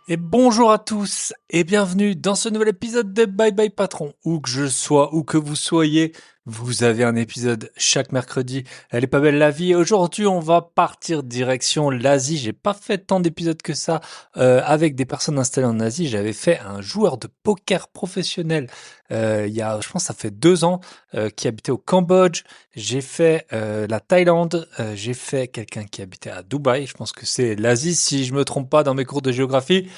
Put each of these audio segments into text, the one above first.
Et bonjour à tous et bienvenue dans ce nouvel épisode de Bye Bye Patron. Où que je sois, où que vous soyez, vous avez un épisode chaque mercredi. Elle est pas belle la vie. Et aujourd'hui, on va partir direction l'Asie. J'ai pas fait tant d'épisodes que ça avec des personnes installées en Asie. J'avais fait un joueur de poker professionnel il y a, je pense, ça fait 2 ans, qui habitait au Cambodge. J'ai fait la Thaïlande. J'ai fait quelqu'un qui habitait à Dubaï. Je pense que c'est l'Asie si je me trompe pas dans mes cours de géographie.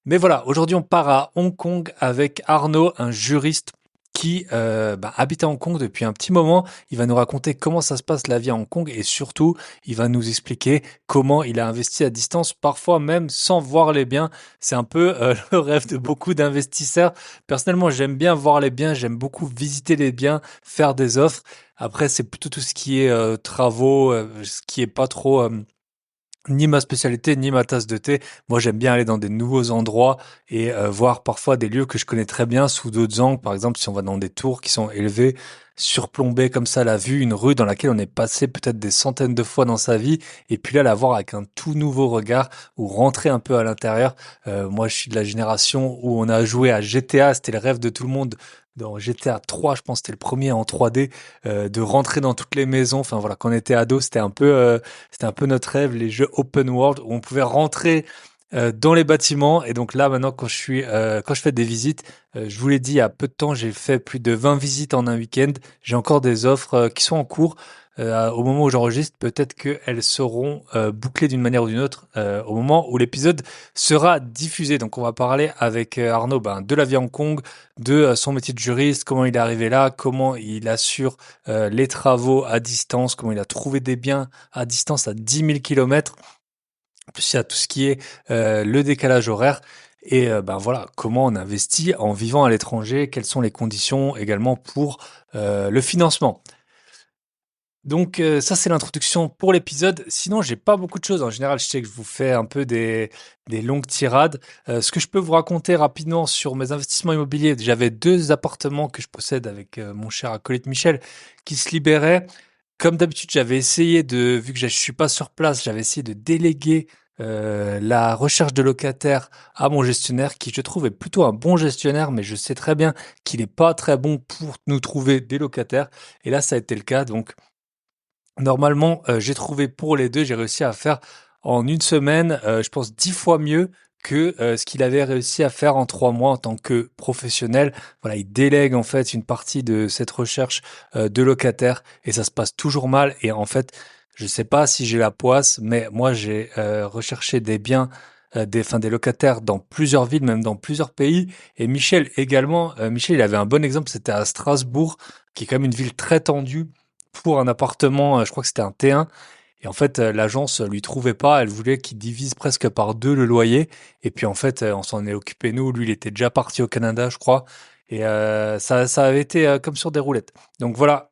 Mais voilà, aujourd'hui on part à Hong Kong avec Arnaud, un juriste qui habite à Hong Kong depuis un petit moment. Il va nous raconter comment ça se passe la vie à Hong Kong et surtout, il va nous expliquer comment il a investi à distance, parfois même sans voir les biens. C'est un peu le rêve de beaucoup d'investisseurs. Personnellement, j'aime bien voir les biens, j'aime beaucoup visiter les biens, faire des offres. Après, c'est plutôt tout ce qui est travaux, ce qui est pas trop ni ma spécialité, ni ma tasse de thé. Moi, j'aime bien aller dans des nouveaux endroits et voir parfois des lieux que je connais très bien sous d'autres angles. Par exemple, si on va dans des tours qui sont élevées, surplomber comme ça la vue, une rue dans laquelle on est passé peut-être des centaines de fois dans sa vie, et puis là, la voir avec un tout nouveau regard ou rentrer un peu à l'intérieur. Moi, je suis de la génération où on a joué à GTA, c'était le rêve de tout le monde. Dans GTA 3, je pense que c'était le premier en 3D, de rentrer dans toutes les maisons. Enfin voilà, quand on était ado, c'était un peu notre rêve, les jeux open world où on pouvait rentrer dans les bâtiments. Et donc là, maintenant, quand je fais des visites, je vous l'ai dit, il y a peu de temps, j'ai fait plus de 20 visites en un week-end. J'ai encore des offres qui sont en cours. Au moment où j'enregistre, peut-être qu'elles seront bouclées d'une manière ou d'une autre au moment où l'épisode sera diffusé. Donc on va parler avec Arnaud de la vie à Hong Kong, de son métier de juriste, comment il est arrivé là, comment il assure les travaux à distance, comment il a trouvé des biens à distance à 10 000 kilomètres. En plus, il y a tout ce qui est le décalage horaire. Et voilà, comment on investit en vivant à l'étranger, quelles sont les conditions également pour le financement. Donc ça c'est l'introduction pour l'épisode. Sinon j'ai pas beaucoup de choses. En général je sais que je vous fais un peu des longues tirades. Ce que je peux vous raconter rapidement sur mes investissements immobiliers, j'avais 2 appartements que je possède avec mon cher acolyte Michel qui se libéraient. Comme d'habitude j'avais essayé vu que je suis pas sur place, j'avais essayé de déléguer la recherche de locataires à mon gestionnaire qui je trouve est plutôt un bon gestionnaire, mais je sais très bien qu'il est pas très bon pour nous trouver des locataires. Et là ça a été le cas. Donc normalement, j'ai trouvé pour les 2, j'ai réussi à faire en une semaine, je pense 10 fois mieux que, ce qu'il avait réussi à faire en 3 mois en tant que professionnel. Voilà, il délègue en fait une partie de cette recherche, de locataires et ça se passe toujours mal et en fait, je sais pas si j'ai la poisse, mais moi j'ai, recherché des biens, des locataires dans plusieurs villes, même dans plusieurs pays et Michel également. Michel, il avait un bon exemple, c'était à Strasbourg, qui est quand même une ville très tendue pour un appartement, je crois que c'était un T1. Et en fait, l'agence lui trouvait pas. Elle voulait qu'il divise presque par deux le loyer. Et puis en fait, on s'en est occupé nous. Lui, il était déjà parti au Canada, je crois. Et ça avait été comme sur des roulettes. Donc voilà,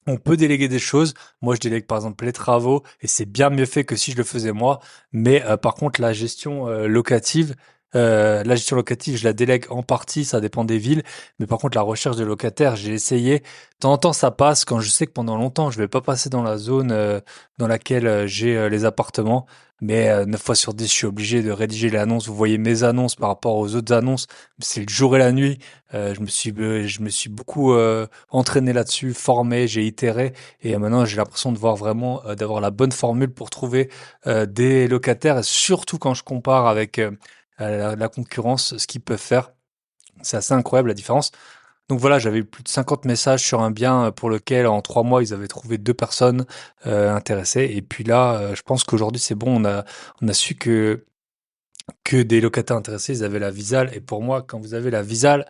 on peut déléguer des choses. Moi, je délègue par exemple les travaux et c'est bien mieux fait que si je le faisais moi. Mais par contre, la gestion locative, je la délègue en partie, ça dépend des villes. Mais par contre, la recherche de locataires, j'ai essayé. De temps en temps, ça passe quand je sais que pendant longtemps, je vais pas passer dans la zone dans laquelle j'ai les appartements. Mais 9 fois sur 10, je suis obligé de rédiger les annonces. Vous voyez mes annonces par rapport aux autres annonces. C'est le jour et la nuit. Je me suis beaucoup entraîné là-dessus, formé, j'ai itéré et maintenant j'ai l'impression de voir vraiment d'avoir la bonne formule pour trouver des locataires et surtout quand je compare avec la concurrence, ce qu'ils peuvent faire. C'est assez incroyable la différence. Donc voilà, j'avais eu plus de 50 messages sur un bien pour lequel en 3 mois ils avaient trouvé 2 personnes intéressées. Et puis là, je pense qu'aujourd'hui c'est bon, on a su que des locataires intéressés, ils avaient la Visale. Et pour moi, quand vous avez la Visale,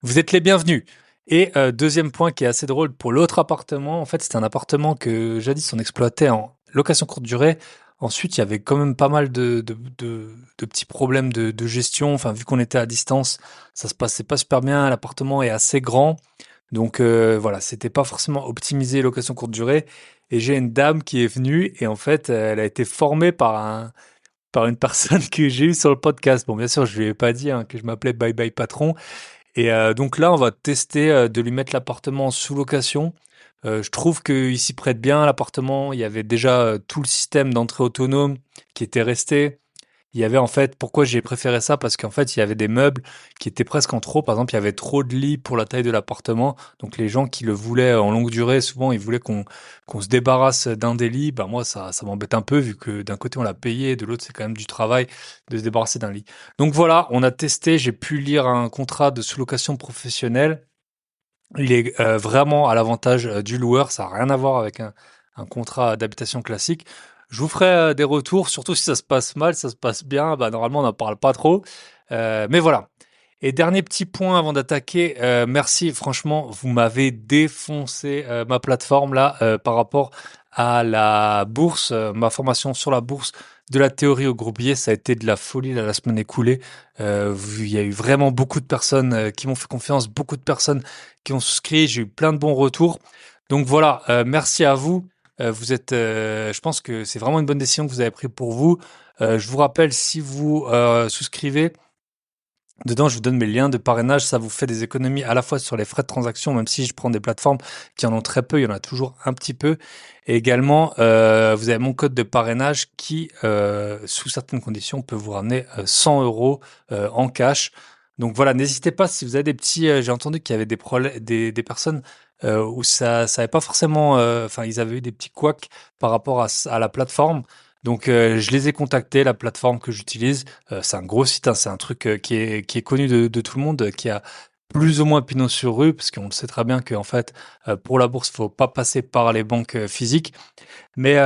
vous êtes les bienvenus. Et deuxième point qui est assez drôle pour l'autre appartement, en fait, c'était un appartement que jadis on exploitait en location courte durée. Ensuite, il y avait quand même pas mal de petits problèmes de gestion. Enfin, vu qu'on était à distance, ça se passait pas super bien. L'appartement est assez grand. Donc voilà, c'était pas forcément optimisé location courte durée. Et j'ai une dame qui est venue et en fait, elle a été formée par une personne que j'ai eue sur le podcast. Bon, bien sûr, je lui ai pas dit que je m'appelais Bye Bye Patron. Et donc là, on va tester de lui mettre l'appartement en sous-location. Je trouve qu'il s'y prête bien, l'appartement. Il y avait déjà tout le système d'entrée autonome qui était resté. Il y avait en fait, pourquoi j'ai préféré ça? Parce qu'en fait, il y avait des meubles qui étaient presque en trop. Par exemple, il y avait trop de lits pour la taille de l'appartement. Donc les gens qui le voulaient en longue durée, souvent, ils voulaient qu'on se débarrasse d'un des lits. Ben moi, ça m'embête un peu vu que d'un côté on l'a payé, de l'autre c'est quand même du travail de se débarrasser d'un lit. Donc voilà, on a testé. J'ai pu lire un contrat de sous-location professionnelle. Il est vraiment à l'avantage du loueur, ça n'a rien à voir avec un contrat d'habitation classique. Je vous ferai des retours, surtout si ça se passe mal, ça se passe bien, bah, normalement on n'en parle pas trop. Mais voilà. Et dernier petit point avant d'attaquer, merci, franchement, vous m'avez défoncé ma plateforme là par rapport à la bourse, ma formation sur la bourse de la théorie au gros billet, ça a été de la folie là, la semaine écoulée. Il y a eu vraiment beaucoup de personnes qui m'ont fait confiance, beaucoup de personnes qui ont souscrit. J'ai eu plein de bons retours. Donc voilà, merci à vous. Je pense que c'est vraiment une bonne décision que vous avez prise pour vous. Je vous rappelle, si vous souscrivez, dedans, je vous donne mes liens de parrainage. Ça vous fait des économies à la fois sur les frais de transaction, même si je prends des plateformes qui en ont très peu, il y en a toujours un petit peu. Et également, vous avez mon code de parrainage qui, sous certaines conditions, peut vous ramener 100 euros en cash. Donc voilà, n'hésitez pas si vous avez des petits. J'ai entendu qu'il y avait des problèmes, des personnes où ça avait pas forcément. Enfin, ils avaient eu des petits couacs par rapport à la plateforme. Donc, je les ai contactés, la plateforme que j'utilise. C'est un gros site, hein, c'est un truc qui est connu de tout le monde, qui a plus ou moins pignon sur rue, parce qu'on le sait très bien qu'en fait, pour la bourse, faut pas passer par les banques physiques. Mais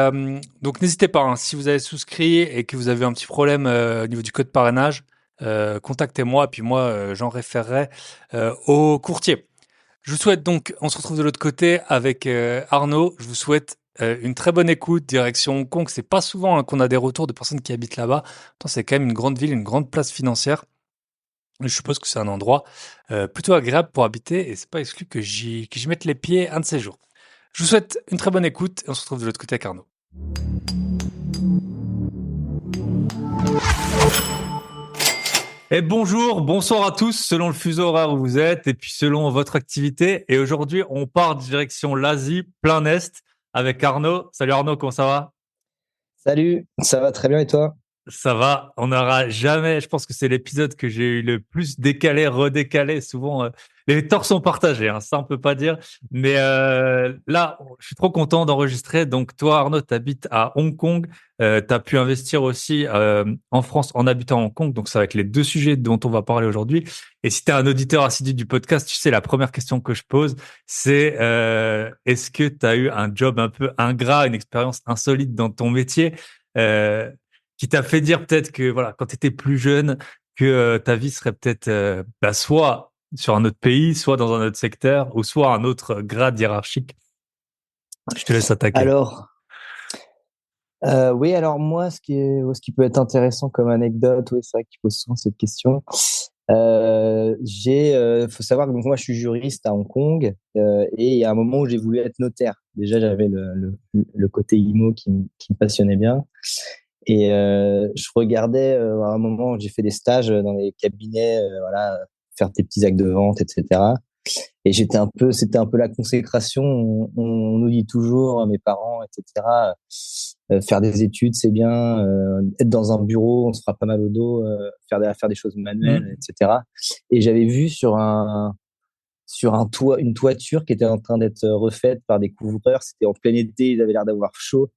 donc, n'hésitez pas, hein, si vous avez souscrit et que vous avez un petit problème au niveau du code parrainage, contactez-moi, et puis moi, j'en référerai au courtier. Je vous souhaite donc, on se retrouve de l'autre côté avec Arnaud. Je vous souhaite une très bonne écoute, direction Hong Kong. C'est pas souvent hein, qu'on a des retours de personnes qui habitent là-bas. Pourtant, c'est quand même une grande ville, une grande place financière. Je suppose que c'est un endroit plutôt agréable pour habiter et c'est pas exclu que j'y mette les pieds un de ces jours. Je vous souhaite une très bonne écoute et on se retrouve de l'autre côté avec Arnaud. Et bonjour, bonsoir à tous, selon le fuseau horaire où vous êtes et puis selon votre activité. Et aujourd'hui, on part direction l'Asie, plein Est, avec Arnaud. Salut Arnaud, comment ça va? Salut, ça va très bien et toi? Ça va, on n'aura jamais, je pense que c'est l'épisode que j'ai eu le plus décalé, redécalé. Souvent, les torts sont partagés, hein, ça on peut pas dire. Mais là, je suis trop content d'enregistrer. Donc toi, Arnaud, tu habites à Hong Kong. Tu as pu investir aussi en France en habitant à Hong Kong. Donc ça va être les deux sujets dont on va parler aujourd'hui. Et si tu es un auditeur assidu du podcast, tu sais, la première question que je pose, c'est est-ce que tu as eu un job un peu ingrat, une expérience insolite dans ton métier? Euh, qui t'a fait dire peut-être que voilà, quand tu étais plus jeune, que ta vie serait peut-être bah, soit sur un autre pays, soit dans un autre secteur, ou soit un autre grade hiérarchique. Je te laisse attaquer. Alors, oui, alors moi, ce qui peut être intéressant comme anecdote, oui, c'est vrai qu'il pose souvent cette question. Faut savoir que donc, moi, je suis juriste à Hong Kong et il y a un moment où j'ai voulu être notaire. Déjà, j'avais le côté IMO qui me passionnait bien. Et je regardais à un moment, où j'ai fait des stages dans les cabinets, voilà, faire des petits actes de vente, etc. Et c'était un peu la consécration. On nous dit toujours, mes parents, etc. Faire des études, c'est bien. Être dans un bureau, on se fera pas mal au dos. Faire des choses manuelles, Mm. etc. Et j'avais vu sur un toit, une toiture qui était en train d'être refaite par des couvreurs. C'était en plein été, ils avaient l'air d'avoir chaud.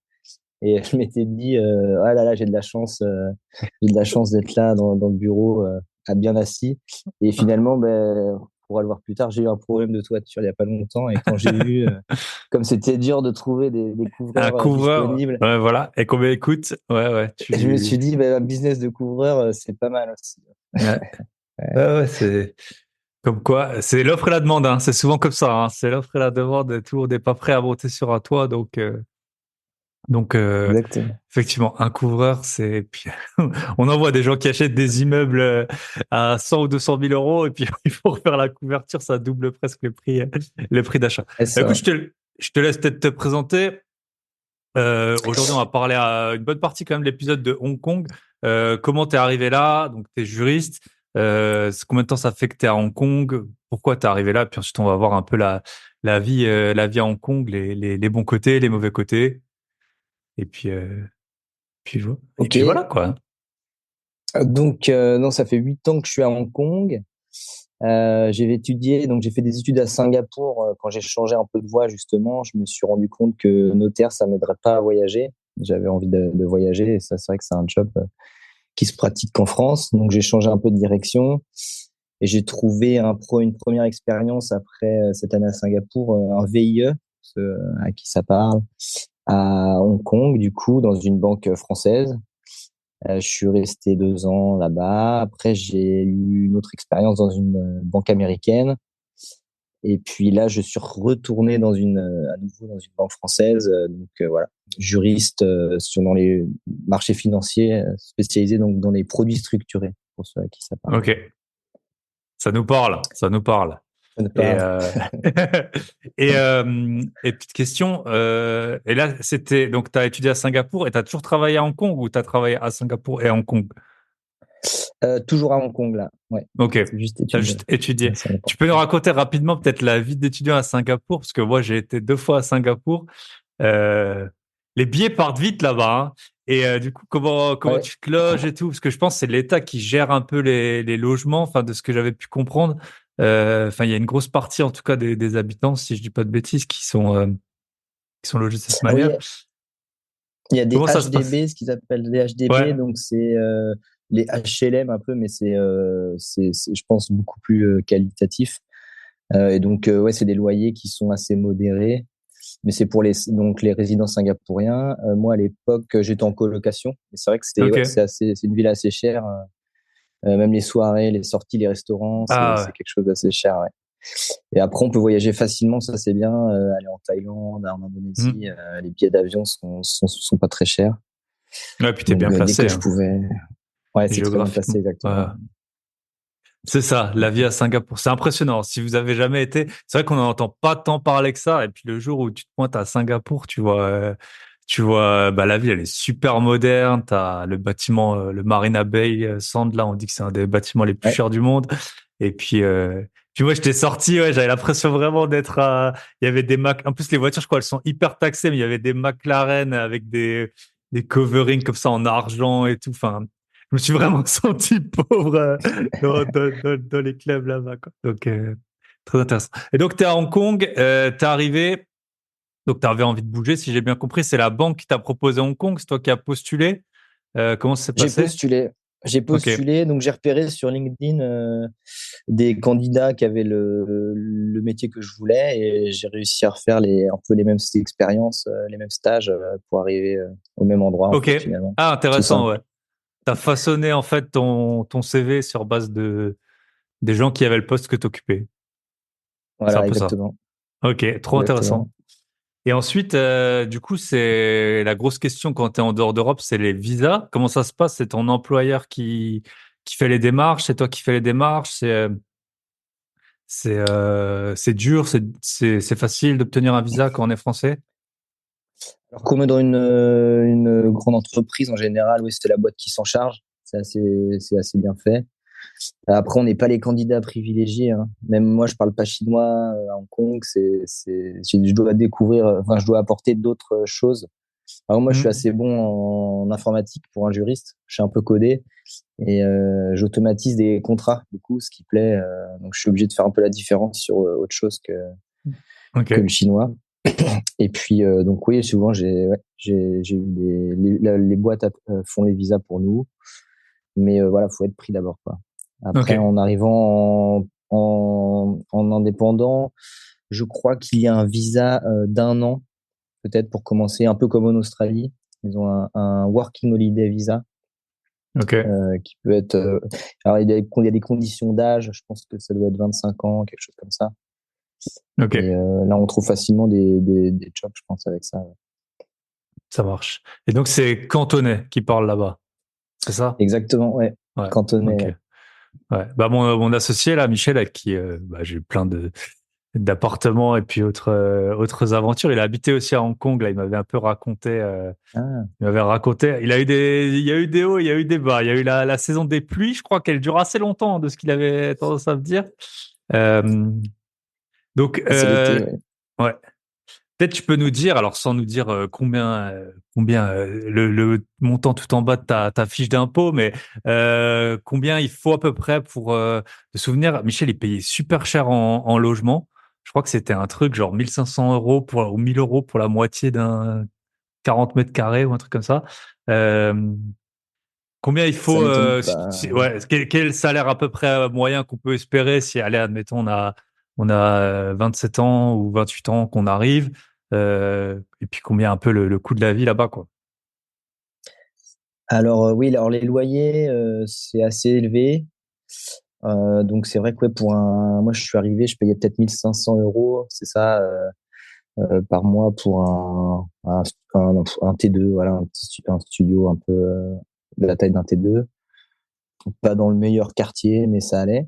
Et je m'étais dit, ah là là, j'ai de la chance d'être là dans le bureau, à bien assis. Et finalement, ben, on pourra le voir plus tard, j'ai eu un problème de toiture il n'y a pas longtemps. Et quand j'ai vu, comme c'était dur de trouver des Un couvreurs couvreur, disponibles, ouais, voilà. Et combien écoute, ouais, ouais, je me suis dit, ben, un business de couvreur, c'est pas mal aussi. ouais, ouais, ouais, c'est comme quoi, c'est l'offre et la demande, hein. C'est souvent comme ça, hein. C'est l'offre et la demande. Tout le monde n'est pas prêt à monter sur un toit, donc, Exactement. effectivement, un couvreur, c'est. Puis, on en voit des gens qui achètent des immeubles à 100 ou 200 000 euros et puis il faut refaire la couverture, ça double presque le prix d'achat. Et Écoute, ça, je te laisse peut-être te présenter. Aujourd'hui, on va parler à une bonne partie quand même de l'épisode de Hong Kong. Comment t'es arrivé là? Donc, t'es juriste. Combien de temps ça fait que t'es à Hong Kong? Pourquoi t'es arrivé là? Puis ensuite, on va voir un peu la vie à Hong Kong, les bons côtés, les mauvais côtés. Et puis, et ok. puis voilà quoi. Donc, non, ça fait 8 ans que je suis à Hong Kong. J'ai étudié, donc j'ai fait des études à Singapour. Quand j'ai changé un peu de voie, justement, je me suis rendu compte que notaire, ça m'aiderait pas à voyager. J'avais envie de voyager et ça, c'est vrai que c'est un job qui se pratique qu'en France. Donc, j'ai changé un peu de direction et j'ai trouvé une première expérience après cette année à Singapour, un VIE, à qui ça parle, à Hong Kong, du coup, dans une banque française. Je suis resté 2 ans là-bas. Après, j'ai eu une autre expérience dans une banque américaine. Et puis là, je suis retourné à nouveau dans une banque française. Donc voilà, juriste dans les marchés financiers, spécialisé donc dans les produits structurés, pour ceux à qui ça parle. Ok, ça nous parle, ça nous parle. Ça ne Et parle. et petite question, et là c'était donc tu as étudié à Singapour et tu as toujours travaillé à Hong Kong ou tu as travaillé à Singapour et à Hong Kong? Toujours à Hong Kong là. Ouais, Ok, c'est juste tu as études juste étudié. à Singapour. Tu peux nous raconter rapidement peut-être la vie d'étudiant à Singapour parce que moi j'ai été 2 fois à Singapour. Euh, les billets partent vite là-bas, hein. Et du coup, comment Ouais, tu te loges et tout? Parce que je pense que c'est l'État qui gère un peu les logements, enfin de ce que j'avais pu comprendre. Enfin, il y a une grosse partie, en tout cas, des habitants, si je dis pas de bêtises, qui sont logés de cette ah oui, manière. il y a des Comment ça se passe? HDB, ce qu'ils appellent des HDB, Ouais, donc c'est les HLM un peu, mais je pense, beaucoup plus qualitatif. Et donc, ouais, c'est des loyers qui sont assez modérés, mais c'est pour donc les résidents singapouriens. Moi, à l'époque, j'étais en colocation, et c'est vrai que ok. ouais, c'est une ville assez chère. Même les soirées, les sorties, les restaurants, Ah c'est ouais. quelque chose d'assez cher, ouais. Et après, on peut voyager facilement, ça c'est bien. Aller en Thaïlande, en Indonésie, Hmm. les billets d'avion sont pas très chers. Ouais, puis t'es bien Donc, dès placé, que je hein, pouvais, ouais, c'est très bien géographiquement. placé, Ouais. exactement. C'est ça, la vie à Singapour. C'est impressionnant. Si vous avez jamais été, c'est vrai qu'on n'en entend pas tant parler que ça. Et puis le jour où tu te pointes à Singapour, tu vois, bah, la ville, elle est super moderne. T'as le bâtiment, le Marina Bay Sand, là, on dit que c'est un des bâtiments les plus Ouais, chers du monde. Et puis moi, j'étais sorti, ouais, j'avais l'impression vraiment d'être il y avait des en plus, les voitures, je crois, elles sont hyper taxées, mais il y avait des McLaren avec des coverings comme ça en argent et tout. Enfin, je me suis vraiment senti pauvre dans les clubs là-bas, quoi. Donc, très intéressant. Et donc, tu es à Hong Kong, t'es arrivé, donc tu avais envie de bouger, si j'ai bien compris. C'est la banque qui t'a proposé Hong Kong, c'est toi qui as postulé. Comment ça s'est j'ai passé? postulé. J'ai Ok, postulé, donc j'ai repéré sur LinkedIn des candidats qui avaient le métier que je voulais et j'ai réussi à refaire un peu les mêmes expériences, les mêmes stages pour arriver au même endroit en ok. fait finalement. Ah, Tout intéressant, simple. ouais. Tu as façonné en fait ton CV sur base des gens qui avaient le poste que tu occupais. C'est un Voilà, peu ça. exactement. Ok, trop intéressant. Exactement. Et ensuite, du coup, c'est la grosse question quand tu es en dehors d'Europe, c'est les visas. Comment ça se passe? C'est ton employeur qui fait les démarches, c'est toi qui fais les démarches, c'est dur, c'est facile d'obtenir un visa quand on est français? Alors, comme dans une grande entreprise en général, oui, c'est la boîte qui s'en charge. C'est assez bien fait. Après, on n'est pas les candidats privilégiés, hein. Même moi, je parle pas chinois à Hong Kong. Je dois découvrir, enfin, je dois apporter d'autres choses. Alors moi, je suis Hmm. assez bon en informatique pour un juriste. Je suis un peu codé et j'automatise des contrats, du coup, ce qui plaît. Donc, je suis obligé de faire un peu la différence sur autre chose que le Ok, chinois. Et puis, donc oui, souvent, j'ai eu les boîtes font les visas pour nous. Mais voilà, faut être pris d'abord, quoi. ok, Après, en arrivant en indépendant, je crois qu'il y a un visa d'1 an, peut-être pour commencer, un peu comme en Australie. Ils ont un working holiday visa ok, qui peut être. Alors, il y a des conditions d'âge. Je pense que ça doit être 25 ans, quelque chose comme ça. ok, Et là, on trouve facilement des jobs, je pense, avec ça. Ouais. ça marche. Et donc, c'est cantonais qui parle là-bas, c'est ça? Exactement, ouais. Ouais, Cantonais, ok. ouais. Ouais. Bah, mon associé, là, Michel, avec qui bah, j'ai eu plein d'appartements et puis autres aventures. Il a habité aussi à Hong Kong. Là, il m'avait un peu raconté. Ah, Il m'avait raconté. Il y a eu des hauts, il y a eu des bas. Il y a eu la saison des pluies. Je crois qu'elle dure assez longtemps de ce qu'il avait tendance à me dire. Euh, donc c'est l'été, ouais. ouais. Peut-être tu peux nous dire, alors sans nous dire combien le montant tout en bas de ta fiche d'impôt, mais combien il faut à peu près pour te souvenir. Michel, il payait super cher en logement. Je crois que c'était un truc genre 1500 € ou 1000 € pour la moitié d'un 40 mètres carrés ou un truc comme ça. Euh, Combien il Ça faut, m'étonne pas. ouais, quel salaire à peu près moyen qu'on peut espérer si, allez, admettons, on a 27 ans ou 28 ans qu'on arrive, et puis combien un peu le coût de la vie là-bas, quoi. Alors oui, alors les loyers, c'est assez élevé. Donc c'est vrai que ouais, moi je suis arrivé, je payais peut-être 1500 €, c'est ça, par mois pour un T2, voilà, un studio un peu de la taille d'un T2. Pas dans le meilleur quartier, mais ça allait.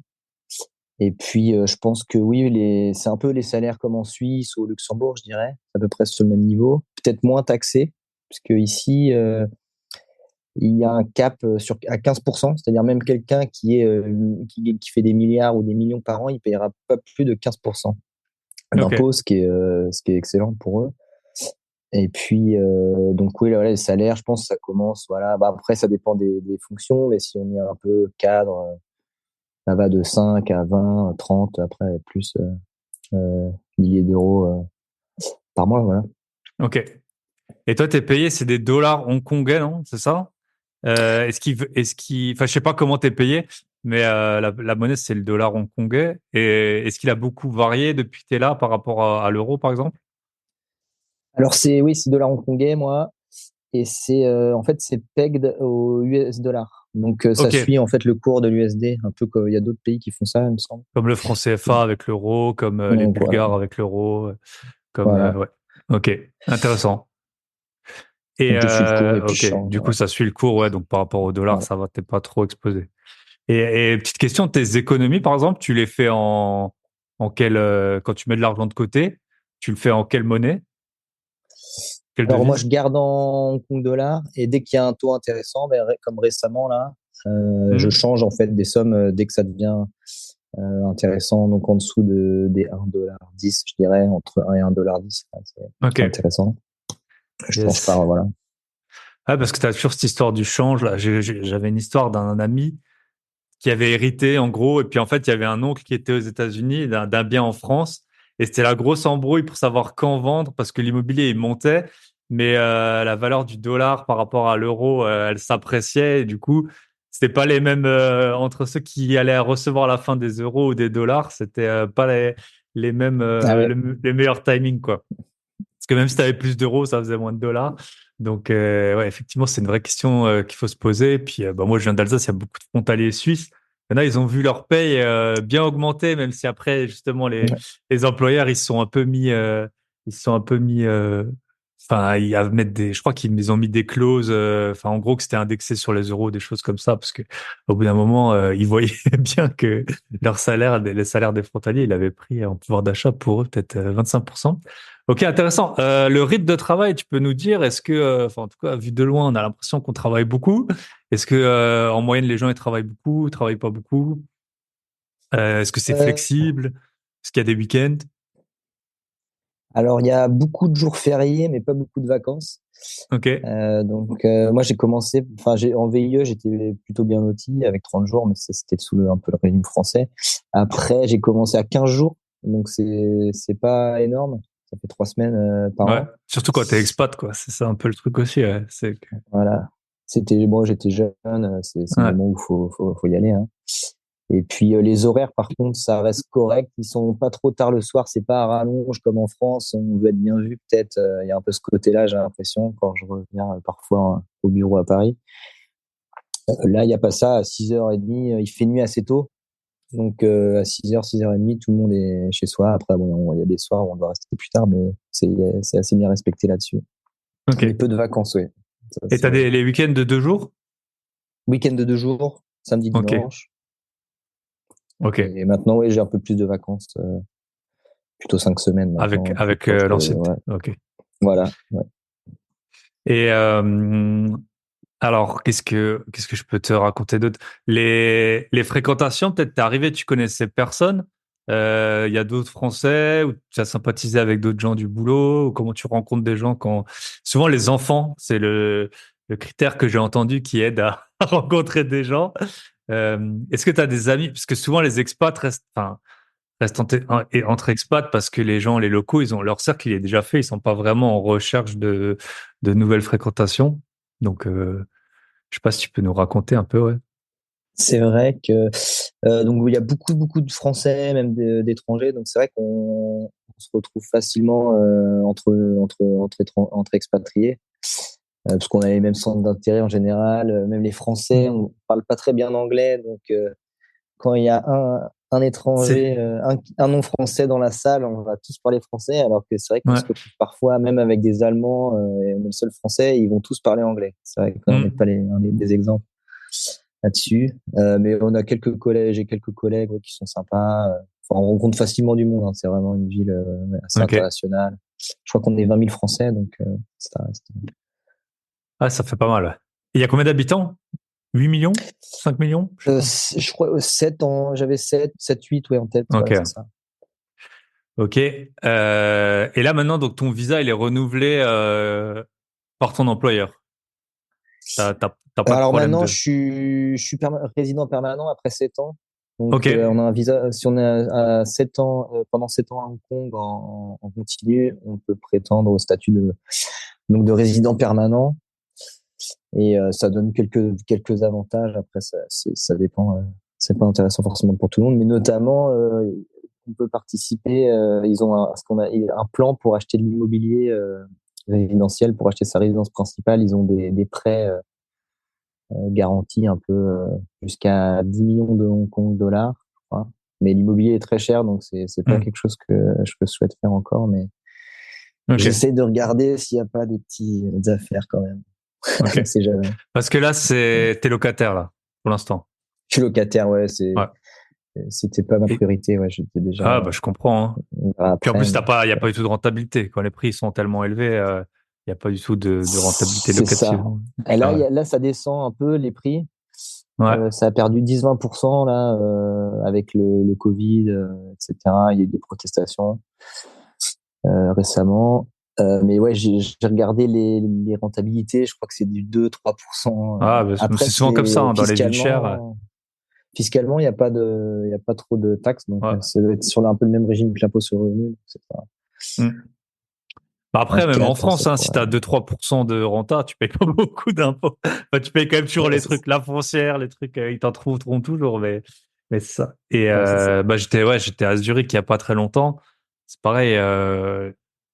Et puis je pense que oui, c'est un peu les salaires comme en Suisse ou au Luxembourg, je dirais, à peu près sur le même niveau, peut-être moins taxé, parce que ici il y a un cap à 15%, c'est-à-dire même quelqu'un qui fait des milliards ou des millions par an, il payera pas plus de 15% Ok, d'impôts, ce qui est excellent pour eux. Et puis, donc oui, voilà, les salaires, je pense que ça commence, voilà. Bah, après, ça dépend des fonctions, mais si on est un peu cadre, ça va de 5 à 20, 30, après, plus milliers d'euros par mois, voilà. ok. Et toi, t'es payé, c'est des dollars hongkongais, non? C'est ça? Enfin, je sais pas comment t'es payé, mais la monnaie, c'est le dollar hongkongais. Et est-ce qu'il a beaucoup varié depuis que t'es là par rapport à l'euro, par exemple? Alors, oui, c'est dollar hongkongais, moi. Et en fait, c'est pegged au US dollar. Donc, ça Ok, suit en fait le cours de l'USD, un peu comme il y a d'autres pays qui font ça, il me semble. comme le franc CFA avec l'euro, comme les Donc, voilà. Bulgares avec l'euro, comme Voilà. ouais. Ok, intéressant. Et Donc, je suis le cours et puis je ok, change. du coup, ça suit le cours, ouais. Donc par rapport au dollar, Voilà. ça va, t'es pas trop exposé. Et petite question, tes économies, par exemple, tu les fais en quelle quand tu mets de l'argent de côté, tu le fais en quelle monnaie, quelle Alors, moi, devise? je garde en Hong Kong dollar et dès qu'il y a un taux intéressant, ben, comme récemment, là, je Hmm. change en fait des sommes dès que ça devient intéressant. Donc, en dessous des 1,10 $, je dirais, entre 1 et 1,10 $. Ok, C'est intéressant. Je change yes. par, voilà. Ah, parce que tu as toujours cette histoire du change là. J'avais une histoire d'un ami qui avait hérité en gros, et puis en fait il y avait un oncle qui était aux États-Unis d'un bien en France, et c'était la grosse embrouille pour savoir quand vendre parce que l'immobilier il montait, mais la valeur du dollar par rapport à l'euro elle s'appréciait, et du coup c'était pas les mêmes entre ceux qui allaient recevoir à la fin des euros ou des dollars, c'était pas les mêmes Ah ouais. les meilleurs timings quoi. Parce que même si tu avais plus d'euros, ça faisait moins de dollars. Donc, ouais, effectivement, c'est une vraie question qu'il faut se poser. Et puis, bah, moi, je viens d'Alsace, il y a beaucoup de frontaliers suisses. Il y en a, ils ont vu leur paye bien augmenter, même si après, justement, les employeurs, ils se sont un peu mis, enfin, ils à mettre je crois qu'ils ont mis des clauses, enfin, en gros, que c'était indexé sur les euros, des choses comme ça, parce que au bout d'un moment, ils voyaient bien que leur salaire, les salaires des frontaliers, il avait pris en pouvoir d'achat pour eux peut-être 25%. Ok, intéressant. Le rythme de travail, tu peux nous dire, est-ce que, enfin, en tout cas, vu de loin, on a l'impression qu'on travaille beaucoup. Est-ce que, en moyenne, les gens, ils travaillent beaucoup, ils travaillent pas beaucoup? Est-ce que c'est Euh, flexible? Est-ce qu'il y a des week-ends? alors, il y a beaucoup de jours fériés, mais pas beaucoup de vacances. Ok, Donc, moi, j'ai commencé, enfin, en VIE, j'étais plutôt bien loti avec 30 jours, mais c'était sous un peu le régime français. Après, j'ai commencé à 15 jours, donc c'est pas énorme. Ça fait 3 semaines par ouais. an. Surtout quand t'es expat, quoi. C'est ça un peu le truc aussi, ouais. Voilà. Bon, j'étais jeune, c'est le Ouais. moment où faut y aller, hein. Et puis les horaires, par contre, ça reste correct. Ils sont pas trop tard le soir, c'est pas à rallonge comme en France. On veut être bien vu, peut-être. Il y a un peu ce côté-là, j'ai l'impression, quand je reviens parfois au bureau à Paris. Là, il y a pas ça. À 6h30, il fait nuit assez tôt. Donc à 6h, 6h30, tout le monde est chez soi. Après, bon, il y a des soirs où on doit rester plus tard, mais c'est assez bien respecté là-dessus. Mais Ok. peu de vacances, oui. Ça, Et t'as les week-ends de 2 jours? week-end de 2 jours, samedi, Ok, dimanche. ok. Et maintenant, oui, j'ai un peu plus de vacances, plutôt 5 semaines Avec, maintenant, plus avec proche de, l'ancienneté. ouais, Ok. voilà. Ouais. Et alors, qu'est-ce que je peux te raconter d'autre? Les fréquentations, peut-être t'es arrivé, tu connaissais personne. Il y a d'autres Français où tu as sympathisé avec d'autres gens du boulot, ou comment tu rencontres des gens quand... Souvent, les enfants, c'est le critère que j'ai entendu qui aide à à rencontrer des gens. Est-ce que tu as des amis? Parce que souvent, les expats restent entre expats parce que les gens, les locaux, ils ont leur cercle, il est déjà fait, ils sont pas vraiment en recherche de nouvelles fréquentations. Donc, je sais pas si tu peux nous raconter un peu, ouais. C'est vrai que donc il y a beaucoup de Français, même d'étrangers. Donc c'est vrai qu'on se retrouve facilement entre expatriés, parce qu'on a les mêmes centres d'intérêt en général. Même les Français, Mm. on parle pas très bien anglais, donc quand il y a un C'est, étranger, un non-français dans la salle, on va tous parler français, alors que c'est vrai qu'on se ouais. retrouve parfois même avec des Allemands, et on est le seul français, ils vont tous parler anglais. C'est vrai qu'on n'est Mm. pas des exemples là-dessus. Mais on a quelques collègues, j'ai quelques collègues ouais, qui sont sympas. Enfin, on rencontre facilement du monde. Hein. C'est vraiment une ville ouais, assez Ok. internationale. Je crois qu'on est 20 000 Français, donc ça reste. Ah, ça fait pas mal, ouais. Il y a combien d'habitants? 8 millions? 5 millions? Je sais pas. Je crois 7 ans, j'avais 8 ouais, en tête. Ouais, c'est Ok. ça. Ok. Et là, maintenant, donc, ton visa, il est renouvelé, par ton employeur. T'as pas de Alors problème maintenant, de... je suis résident permanent après 7 ans. Donc, Ok. on a un visa, si on est à 7 ans, pendant 7 ans à Hong Kong en continu, on peut prétendre au statut donc de résident permanent. Et ça donne quelques avantages. Après, ça dépend. C'est pas intéressant forcément pour tout le monde, mais notamment, on peut participer. Ils ont ce qu'on a un plan pour acheter de l'immobilier résidentiel, pour acheter sa résidence principale. Ils ont des prêts garantis un peu jusqu'à 10 millions de Hong Kong dollars. Je crois. Mais l'immobilier est très cher, donc c'est pas Hmm. quelque chose que je souhaite faire encore. Mais Ok. j'essaie de regarder s'il n'y a pas des petites affaires quand même. Ok. On sait jamais. Parce que là, t'es locataire, là, pour l'instant. Je suis locataire, ouais, Ouais. c'était pas ma Et, priorité, ouais, j'étais déjà ah, bah, je comprends, hein. on verra Puis en après, plus, mais il y a pas du tout de rentabilité. Quand les prix sont tellement élevés, il y a pas du tout de rentabilité c'est locative, ça. hein. Et là, Ah là, ça descend un peu les prix. ouais. Ouais. Ça a perdu 10-20% là avec le Covid, etc. Il y a eu des protestations récemment. Mais ouais, j'ai regardé les rentabilités. Je crois que c'est du 2-3%. Ah, bah, Après, c'est souvent comme ça, c'est hein, dans les villes chères. fiscalement, il y a pas trop de taxes, donc Ouais. ça doit être sur un peu le même régime que l'impôt sur le revenu. C'est pas Hmm. Bah un après, même en 4, ça France, hein, si pourrait. tu as 2-3% de renta, tu payes pas beaucoup d'impôts. Enfin, tu payes quand même toujours Ouais, les c'est ça. trucs, la foncière, les trucs, ils t'en trouveront toujours, mais c'est ça. Et Ouais, c'est ça. bah, j'étais à Zurich il y a pas très longtemps. C'est pareil,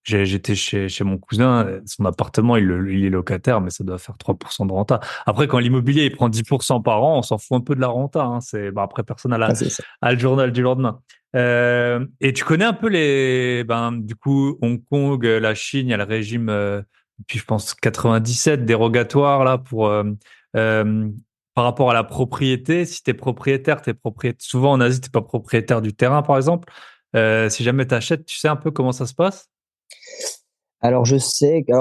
j'étais chez mon cousin, son appartement, il est locataire, mais ça doit faire 3% de renta. Après, quand l'immobilier, il prend 10% par an, on s'en fout un peu de la renta, hein. Bah, après, personne Ouais, c'est ça. a le journal du lendemain. Et tu connais un peu du coup, Hong Kong, la Chine, il y a le régime, depuis je pense 97 dérogatoire là euh, par rapport à la propriété. Si t'es propriétaire. Souvent en Asie, t'es pas propriétaire du terrain, par exemple. Si jamais t'achètes, tu sais un peu comment ça se passe? Alors je sais que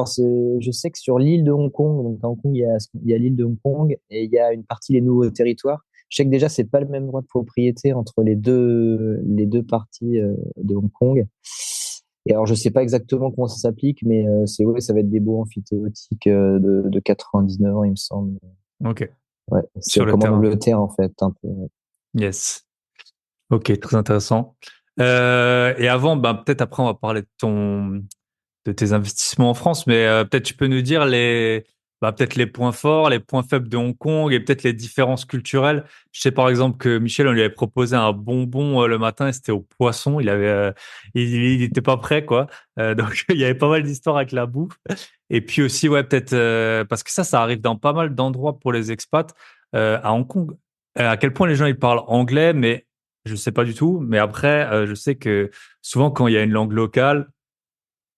sur l'île de Hong Kong, donc à Hong Kong il y a l'île de Hong Kong et il y a une partie des nouveaux territoires. Je sais que déjà c'est pas le même droit de propriété entre les deux parties de Hong Kong. Et alors je sais pas exactement comment ça s'applique, mais c'est ouais, ça va être des baux amphithéotiques de 99 ans il me semble. Ok, Ouais, sur c'est le comme en terrain. Angleterre en fait un peu. Yes. Ok, très intéressant. Et avant, ben peut-être après on va parler de tes investissements en France, mais peut-être tu peux nous dire peut-être les points forts, les points faibles de Hong Kong et peut-être les différences culturelles. Je sais par exemple que Michel, on lui avait proposé un bonbon le matin et c'était au poisson. Il était pas prêt quoi. Donc il y avait pas mal d'histoires avec la bouffe. Et puis aussi ouais peut-être parce que ça arrive dans pas mal d'endroits pour les expats à Hong Kong. À quel point les gens ils parlent anglais, mais je sais pas du tout. Mais après, je sais que souvent quand il y a une langue locale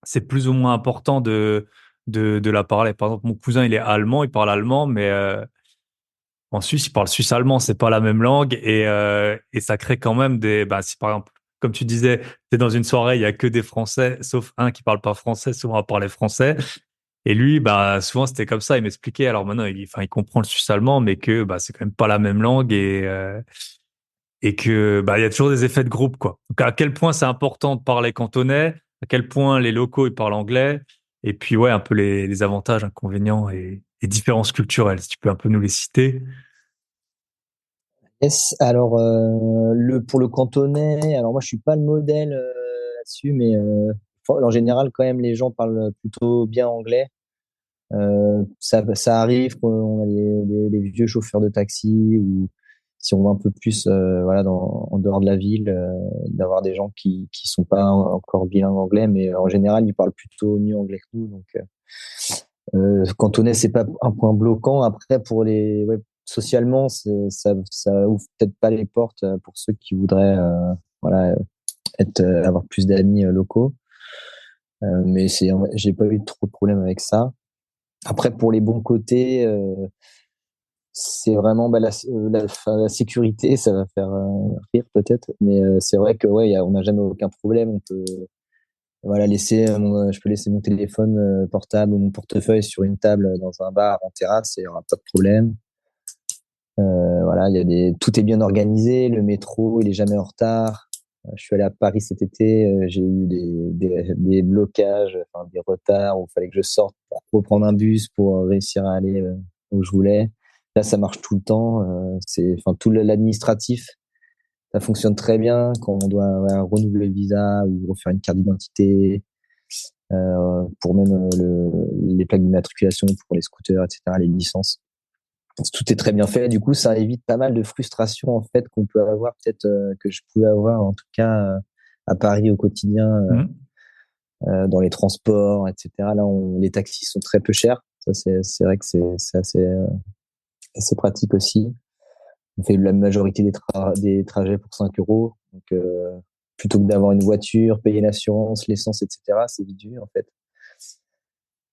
c'est plus ou moins important de la parler. Par exemple, mon cousin, il est allemand, il parle allemand, mais en Suisse, il parle suisse-allemand, c'est pas la même langue et ça crée quand même si par exemple, comme tu disais, tu es dans une soirée, il y a que des Français, sauf un qui parle pas français, souvent à parler français. Et lui, souvent c'était comme ça, il m'expliquait. Alors maintenant, il comprend le suisse-allemand, mais que c'est quand même pas la même langue et que bah il y a toujours des effets de groupe quoi. Donc à quel point c'est important de parler cantonais, à quel point les locaux ils parlent anglais, et puis ouais un peu les avantages, inconvénients et différences culturelles. Si tu peux un peu nous les citer. Yes, alors pour le cantonais, alors moi je suis pas le modèle là-dessus, mais en général quand même les gens parlent plutôt bien anglais. Ça arrive qu'on a des vieux chauffeurs de taxi ou si on va un peu plus voilà en dehors de la ville, d'avoir des gens qui sont pas encore bilingues anglais, mais en général ils parlent plutôt mieux anglais que nous. Donc cantonais c'est pas un point bloquant. Après pour les ouais, socialement ça ouvre peut-être pas les portes pour ceux qui voudraient voilà être avoir plus d'amis locaux. Mais j'ai pas eu trop de problèmes avec ça. Après, pour les bons côtés, c'est vraiment bah, la sécurité, ça va faire rire peut-être, mais c'est vrai que ouais, on n'a jamais aucun problème. On peut voilà laisser, je peux laisser mon téléphone portable ou mon portefeuille sur une table dans un bar en terrasse et il y aura pas de problème. Voilà, tout est bien organisé. Le métro, il est jamais en retard. Je suis allé à Paris cet été, j'ai eu des blocages, enfin, des retards où il fallait que je sorte pour reprendre un bus pour réussir à aller où je voulais. Là, ça marche tout le temps. Enfin, tout l'administratif, ça fonctionne très bien quand on doit ouais, renouveler le visa ou refaire une carte d'identité, pour même les plaques d'immatriculation pour les scooters, etc., les licences. Tout est très bien fait. Du coup, ça évite pas mal de frustration en fait qu'on peut avoir, peut-être que je pouvais avoir en tout cas à Paris au quotidien, Mhm. dans les transports, etc. Là, les taxis sont très peu chers. Ça, c'est vrai que c'est assez pratique aussi. On fait la majorité des trajets pour 5 euros. Donc, plutôt que d'avoir une voiture, payer l'assurance, l'essence, etc., c'est vite vu en fait.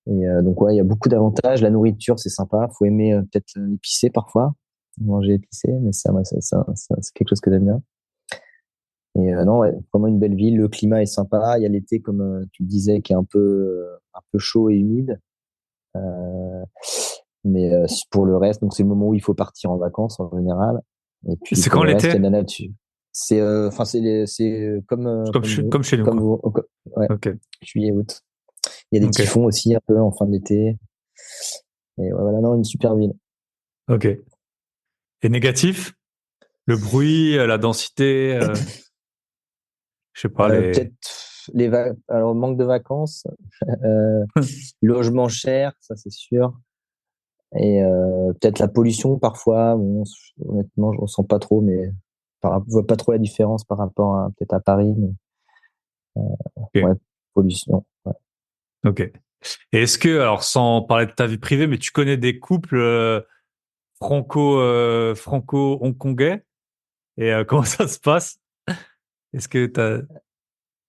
Et donc ouais, il y a beaucoup d'avantages. La nourriture, c'est sympa. Faut aimer peut-être épicé parfois, manger épicé, mais c'est quelque chose que j'aime bien. Et non, ouais, vraiment une belle ville. Le climat est sympa. Il y a l'été, comme tu le disais, qui est un peu chaud et humide. Euh, mais pour le reste, donc c'est le moment où il faut partir en vacances en général. Et puis C'est pour quand le reste, l'été? il y a de la nature. Enfin c'est comme Comme chez nous comme quoi. vous, ouais, Ok, juillet, août. Il y a des ok, typhons aussi un peu en fin d'été. Et ouais, voilà, non, une super ville. ok. Et négatif? Le bruit, la densité, je sais pas les. Peut-être alors manque de vacances, euh, logement cher, ça c'est sûr, et peut-être la pollution parfois. Bon, honnêtement, je ressens pas trop, mais je vois pas trop la différence par rapport à peut-être à Paris. Mais, Ok, ouais, pollution. Ouais. ok. Et est-ce que, alors sans parler de ta vie privée, mais tu connais des couples franco-hongkongais et comment ça se passe? Est-ce que t'as...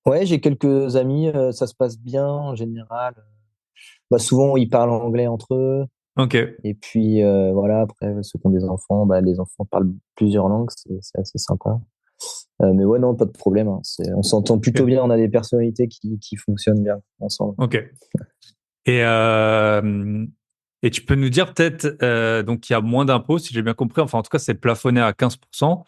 Ouais, j'ai quelques amis, ça se passe bien en général. Bah, souvent ils parlent anglais entre eux. Ok, Et puis voilà, après ceux qui ont des enfants, bah, les enfants parlent plusieurs langues, c'est assez sympa. Mais ouais, non, pas de problème, hein. On s'entend plutôt ok, bien. On a des personnalités qui fonctionnent bien ensemble. ok. Et, euh, et tu peux nous dire peut-être, donc il y a moins d'impôts, si j'ai bien compris, enfin en tout cas c'est plafonné à 15%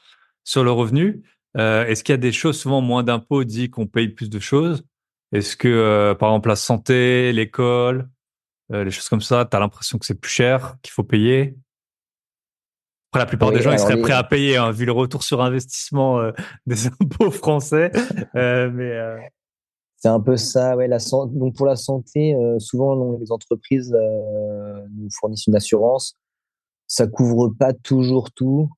sur le revenu. Est-ce qu'il y a des choses, souvent moins d'impôts dit qu'on paye plus de choses? Est-ce que, par exemple, la santé, l'école, les choses comme ça, tu as l'impression que c'est plus cher, qu'il faut payer? Après, la plupart des Oui, gens, ils alors seraient prêts à payer, hein, vu le retour sur investissement des impôts français. Mais c'est un peu ça. Ouais, donc pour la santé, souvent les entreprises nous fournissent une assurance. Ça couvre pas toujours tout,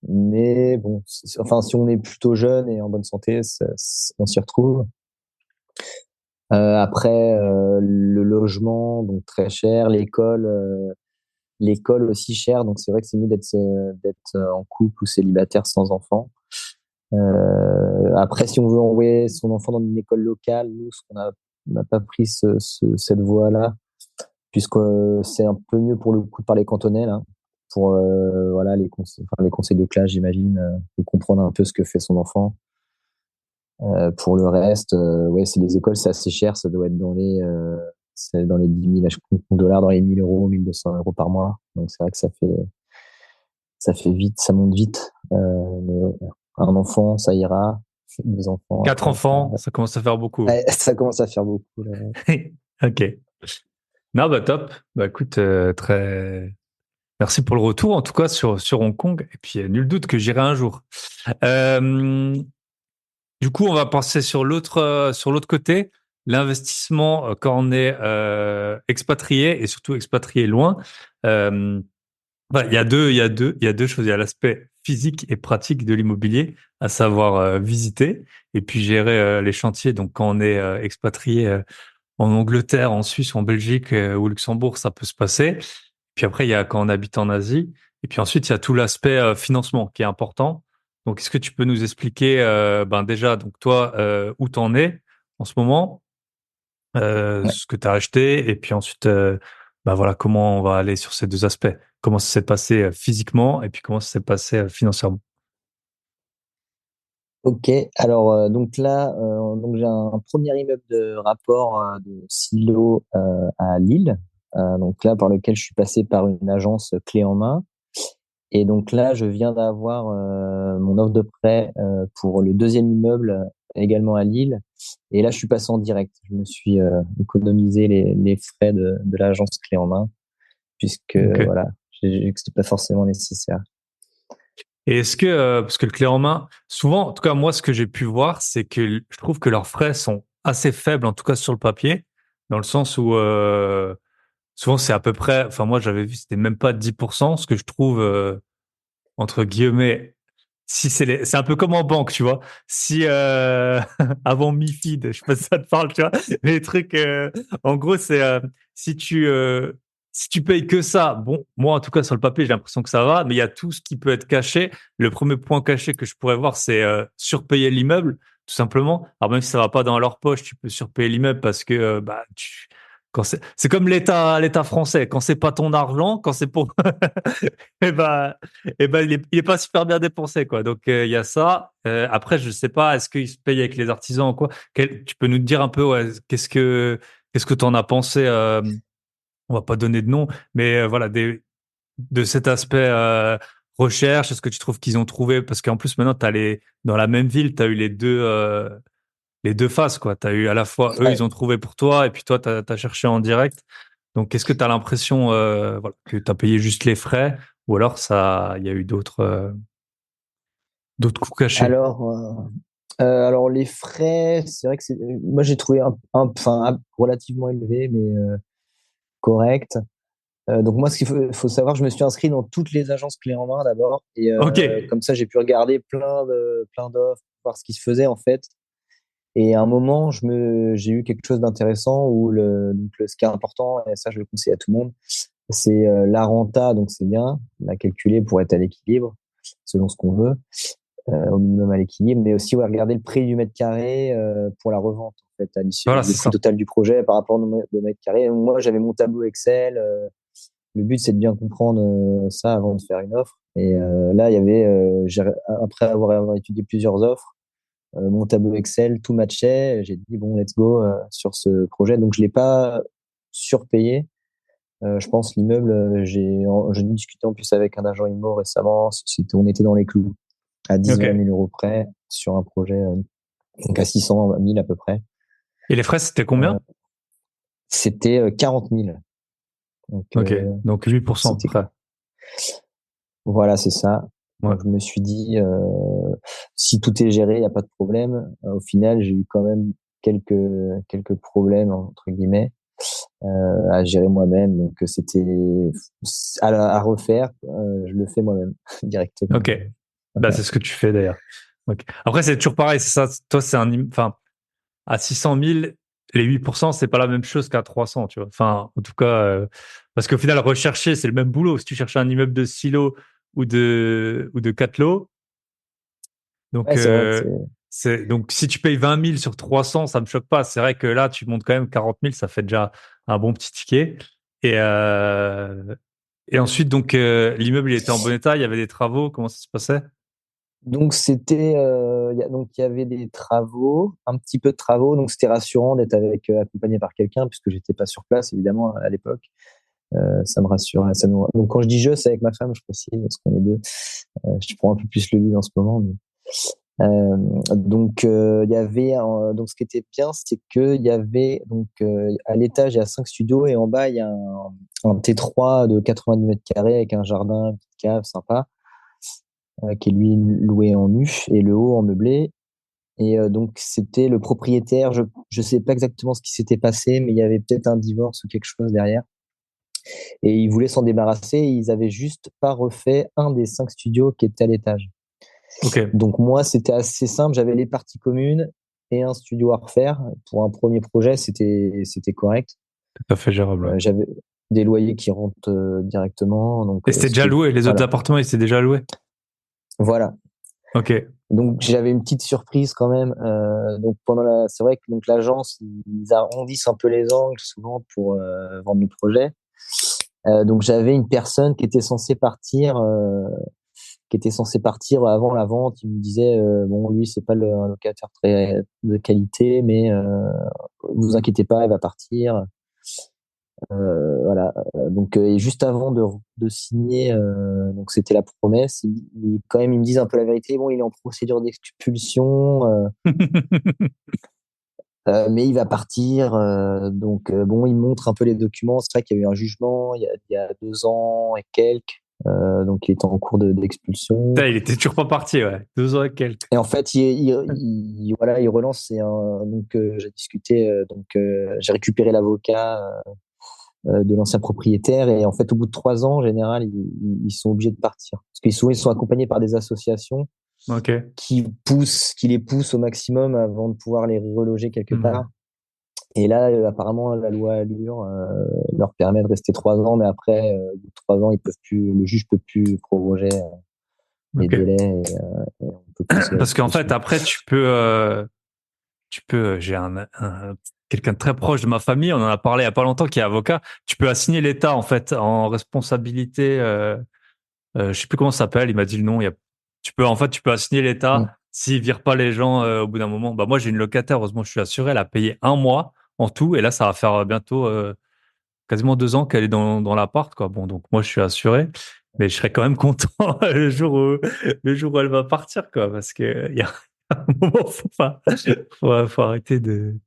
mais bon, enfin si on est plutôt jeune et en bonne santé, on s'y retrouve. Après, le logement, donc très cher, l'école aussi chère, donc c'est vrai que c'est mieux d'être en couple ou célibataire sans enfant. Après, si on veut envoyer son enfant dans une école locale, nous, on n'a pas pris cette voie-là, puisque c'est un peu mieux pour le coup de parler cantonais, là, pour voilà, les conseils de classe, j'imagine, de comprendre un peu ce que fait son enfant. Pour le reste, ouais, c'est les écoles, c'est assez cher, ça doit être c'est dans les 10 000 dollars, dans les 1 000 euros, 1 200 € par mois. Donc c'est vrai que ça fait vite, ça monte vite. Mais ouais. un enfant, ça ira. 2 enfants, 4 après, enfants, ça commence à faire beaucoup. ouais, ça commence à faire beaucoup, là. Ok. Non, bah top. Bah écoute, très. Merci pour le retour, en tout cas sur Hong Kong. Et puis, nul doute que j'irai un jour. Euh, du coup, on va passer sur l'autre côté, l'investissement quand on est expatrié et surtout expatrié loin. Euh, il y a deux choses. Il y a l'aspect physique et pratique de l'immobilier, à savoir visiter et puis gérer les chantiers. Donc, quand on est expatrié en Angleterre, en Suisse, en Belgique ou au Luxembourg, ça peut se passer. Puis après, il y a quand on habite en Asie. Et puis ensuite, il y a tout l'aspect financement qui est important. Donc, est-ce que tu peux nous expliquer, ben déjà, donc toi, où t'en es en ce moment, Ouais. ce que tu as acheté, et puis ensuite, ben voilà, comment on va aller sur ces deux aspects. Comment ça s'est passé physiquement, et puis comment ça s'est passé financièrement. Ok, alors donc là, donc j'ai un premier immeuble de rapport de Silo à Lille, donc là par lequel je suis passé par une agence clé en main. Et donc là, je viens d'avoir mon offre de prêt pour le deuxième immeuble également à Lille. Et là, je suis passé en direct. Je me suis économisé les frais de l'agence clé en main, puisque Ok. voilà, j'ai vu que c'était pas forcément nécessaire. Et est-ce que, parce que le clé en main, souvent, en tout cas, moi, ce que j'ai pu voir, c'est que je trouve que leurs frais sont assez faibles, en tout cas sur le papier, dans le sens où souvent c'est à peu près, enfin moi j'avais vu, c'était même pas 10%, ce que je trouve, entre guillemets, si c'est un peu comme en banque, tu vois. Si avant MiFID, je sais pas si ça te parle, tu vois, mais les trucs, en gros, c'est si tu si tu payes que ça, bon, moi en tout cas sur le papier, j'ai l'impression que ça va, mais il y a tout ce qui peut être caché. Le premier point caché que je pourrais voir, c'est surpayer l'immeuble, tout simplement. Alors même si ça va pas dans leur poche, tu peux surpayer l'immeuble parce que bah quand c'est comme l'État français, quand c'est pas ton argent, quand c'est pour eh ben, il est pas super bien dépensé, quoi. Donc, il y a ça. Après, je sais pas, est-ce qu'il se paye avec les artisans ou quoi? Tu peux nous dire un peu, ouais, qu'est-ce que t'en as pensé? On va pas donner de nom, mais voilà, de cet aspect recherche. Est-ce que tu trouves qu'ils ont trouvé? Parce qu'en plus, maintenant, dans la même ville, tu as eu les deux faces, quoi. Tu as eu à la fois eux, Ouais. ils ont trouvé pour toi, et puis toi, tu as cherché en direct. Donc, est-ce que tu as l'impression voilà, que tu as payé juste les frais, ou alors il y a eu d'autres coûts cachés? Alors les frais, c'est vrai que moi j'ai trouvé enfin, relativement élevé, mais correct. Donc moi, ce faut savoir, je me suis inscrit dans toutes les agences clés en main d'abord, et Ok. comme ça, j'ai pu regarder plein d'offres, voir ce qui se faisait en fait. Et à un moment, j'ai eu quelque chose d'intéressant où ce qui est important, et ça, je le conseille à tout le monde, c'est la renta, donc c'est bien, on a calculé pour être à l'équilibre, selon ce qu'on veut, au minimum à l'équilibre, mais aussi ouais, regarder le prix du mètre carré pour la revente, en fait, à l'issue, Voilà, le c'est prix ça. total du projet par rapport au mètre carré. Moi, j'avais mon tableau Excel. Le but, c'est de bien comprendre ça avant de faire une offre. Et là, il y avait, après avoir étudié plusieurs offres, mon tableau Excel, tout matchait. J'ai dit, bon, let's go sur ce projet. Donc, je l'ai pas surpayé. Je pense l'immeuble, j'ai discuté en plus avec un agent IMO récemment. On était dans les clous, à 10-20 Ok. 000 euros près sur un projet, donc à 600 000 à peu près. Et les frais, c'était Euh, combien? C'était 40 000. Donc, Ok. Donc 8% à peu c'était près. voilà, c'est ça. Ouais. Donc, je me suis dit, si tout est géré, il n'y a pas de problème. Au final, j'ai eu quand même quelques, quelques problèmes, entre guillemets, à gérer moi-même. Donc, c'était à refaire. Je le fais moi-même directement. Ok. Bah, c'est ce que tu fais d'ailleurs. Ok. Après, c'est toujours pareil. C'est ça. Toi, enfin, à 600 000, les 8%, c'est pas la même chose qu'à 300, tu vois. Enfin, en tout cas, parce qu'au final, rechercher, c'est le même boulot. Si tu cherches un immeuble de silo ou de 4 lots, donc, Ouais, c'est vrai. donc, si tu payes 20 000 sur 300, ça me choque pas. C'est vrai que là, tu montes quand même 40 000, ça fait déjà un bon petit ticket. Et, et ensuite, donc, l'immeuble, il était en bon état, il y avait des travaux, comment ça se passait? Donc c'était donc il y avait des travaux, un petit peu de travaux, donc c'était rassurant d'être accompagné par quelqu'un puisque j'étais pas sur place évidemment à l'époque. Ça me rassure. Donc quand je dis je, c'est avec ma femme, je précise parce qu'on est deux. Je prends un peu plus le lead en ce moment. Il y avait donc ce qui était bien, c'est que il y avait donc à l'étage il y a 5 studios et en bas il y a un T3 de 90 mètres carrés avec un jardin, une petite cave sympa qui est lui loué en nu et le haut en meublé. Et donc c'était le propriétaire. Je sais pas exactement ce qui s'était passé, mais il y avait peut-être un divorce ou quelque chose derrière. Et ils voulaient s'en débarrasser. Et ils avaient juste pas refait un des 5 studios qui était à l'étage. Ok, Donc moi, c'était assez simple. J'avais les parties communes et un studio à refaire. Pour un premier projet, c'était correct. tout à fait gérable. Ouais. J'avais des loyers qui rentrent directement. Donc Et c'était déjà loué, les autres voilà. appartements, ils étaient déjà loués. Voilà. Ok. Donc j'avais une petite surprise quand même. Donc c'est vrai que donc l'agence ils arrondissent un peu les angles souvent pour vendre le projet. Donc j'avais une personne qui était censée partir avant la vente. Il me disait bon lui c'est pas un locataire très de qualité, mais vous inquiétez pas, elle va partir. Voilà. Donc et juste avant de signer, donc c'était la promesse. Quand même ils me disent un peu la vérité. Bon, il est en procédure d'expulsion. Mais il va partir. Donc, bon, il montre un peu les documents. C'est vrai qu'il y a eu un jugement il y a 2 ans et quelques. Donc, il était en cours d'expulsion. Putain, il était toujours pas parti, ouais. 2 ans et quelques. Et en fait, voilà, il relance. Donc, j'ai discuté. J'ai récupéré l'avocat de l'ancien propriétaire. Et en fait, au bout de 3 ans, en général, ils sont obligés de partir. Parce qu'ils souvent, ils sont accompagnés par des associations Ok. qui les poussent au maximum avant de pouvoir les reloger quelque Ouais. part. Et là, apparemment, la loi Allure leur permet de rester 3 ans, mais après, au bout de 3 ans, ils peuvent plus, le juge peut plus proroger les Ok. délais et on peut passer à Parce qu'en fait, l'expulsion. après, j'ai quelqu'un de très proche de ma famille, on en a parlé il y a pas longtemps, qui est avocat. Tu peux assigner l'État, en fait, en responsabilité, je sais plus comment ça s'appelle, il m'a dit le nom. Tu peux assigner l'État Mm. s'il vire pas les gens au bout d'un moment. Bah moi j'ai une locataire, heureusement je suis assuré, elle a payé 1 mois en tout et là ça va faire bientôt quasiment 2 ans qu'elle est dans l'appart quoi. Bon donc moi je suis assuré, mais je serais quand même content le jour où elle va partir quoi, parce que il y a un moment faut arrêter de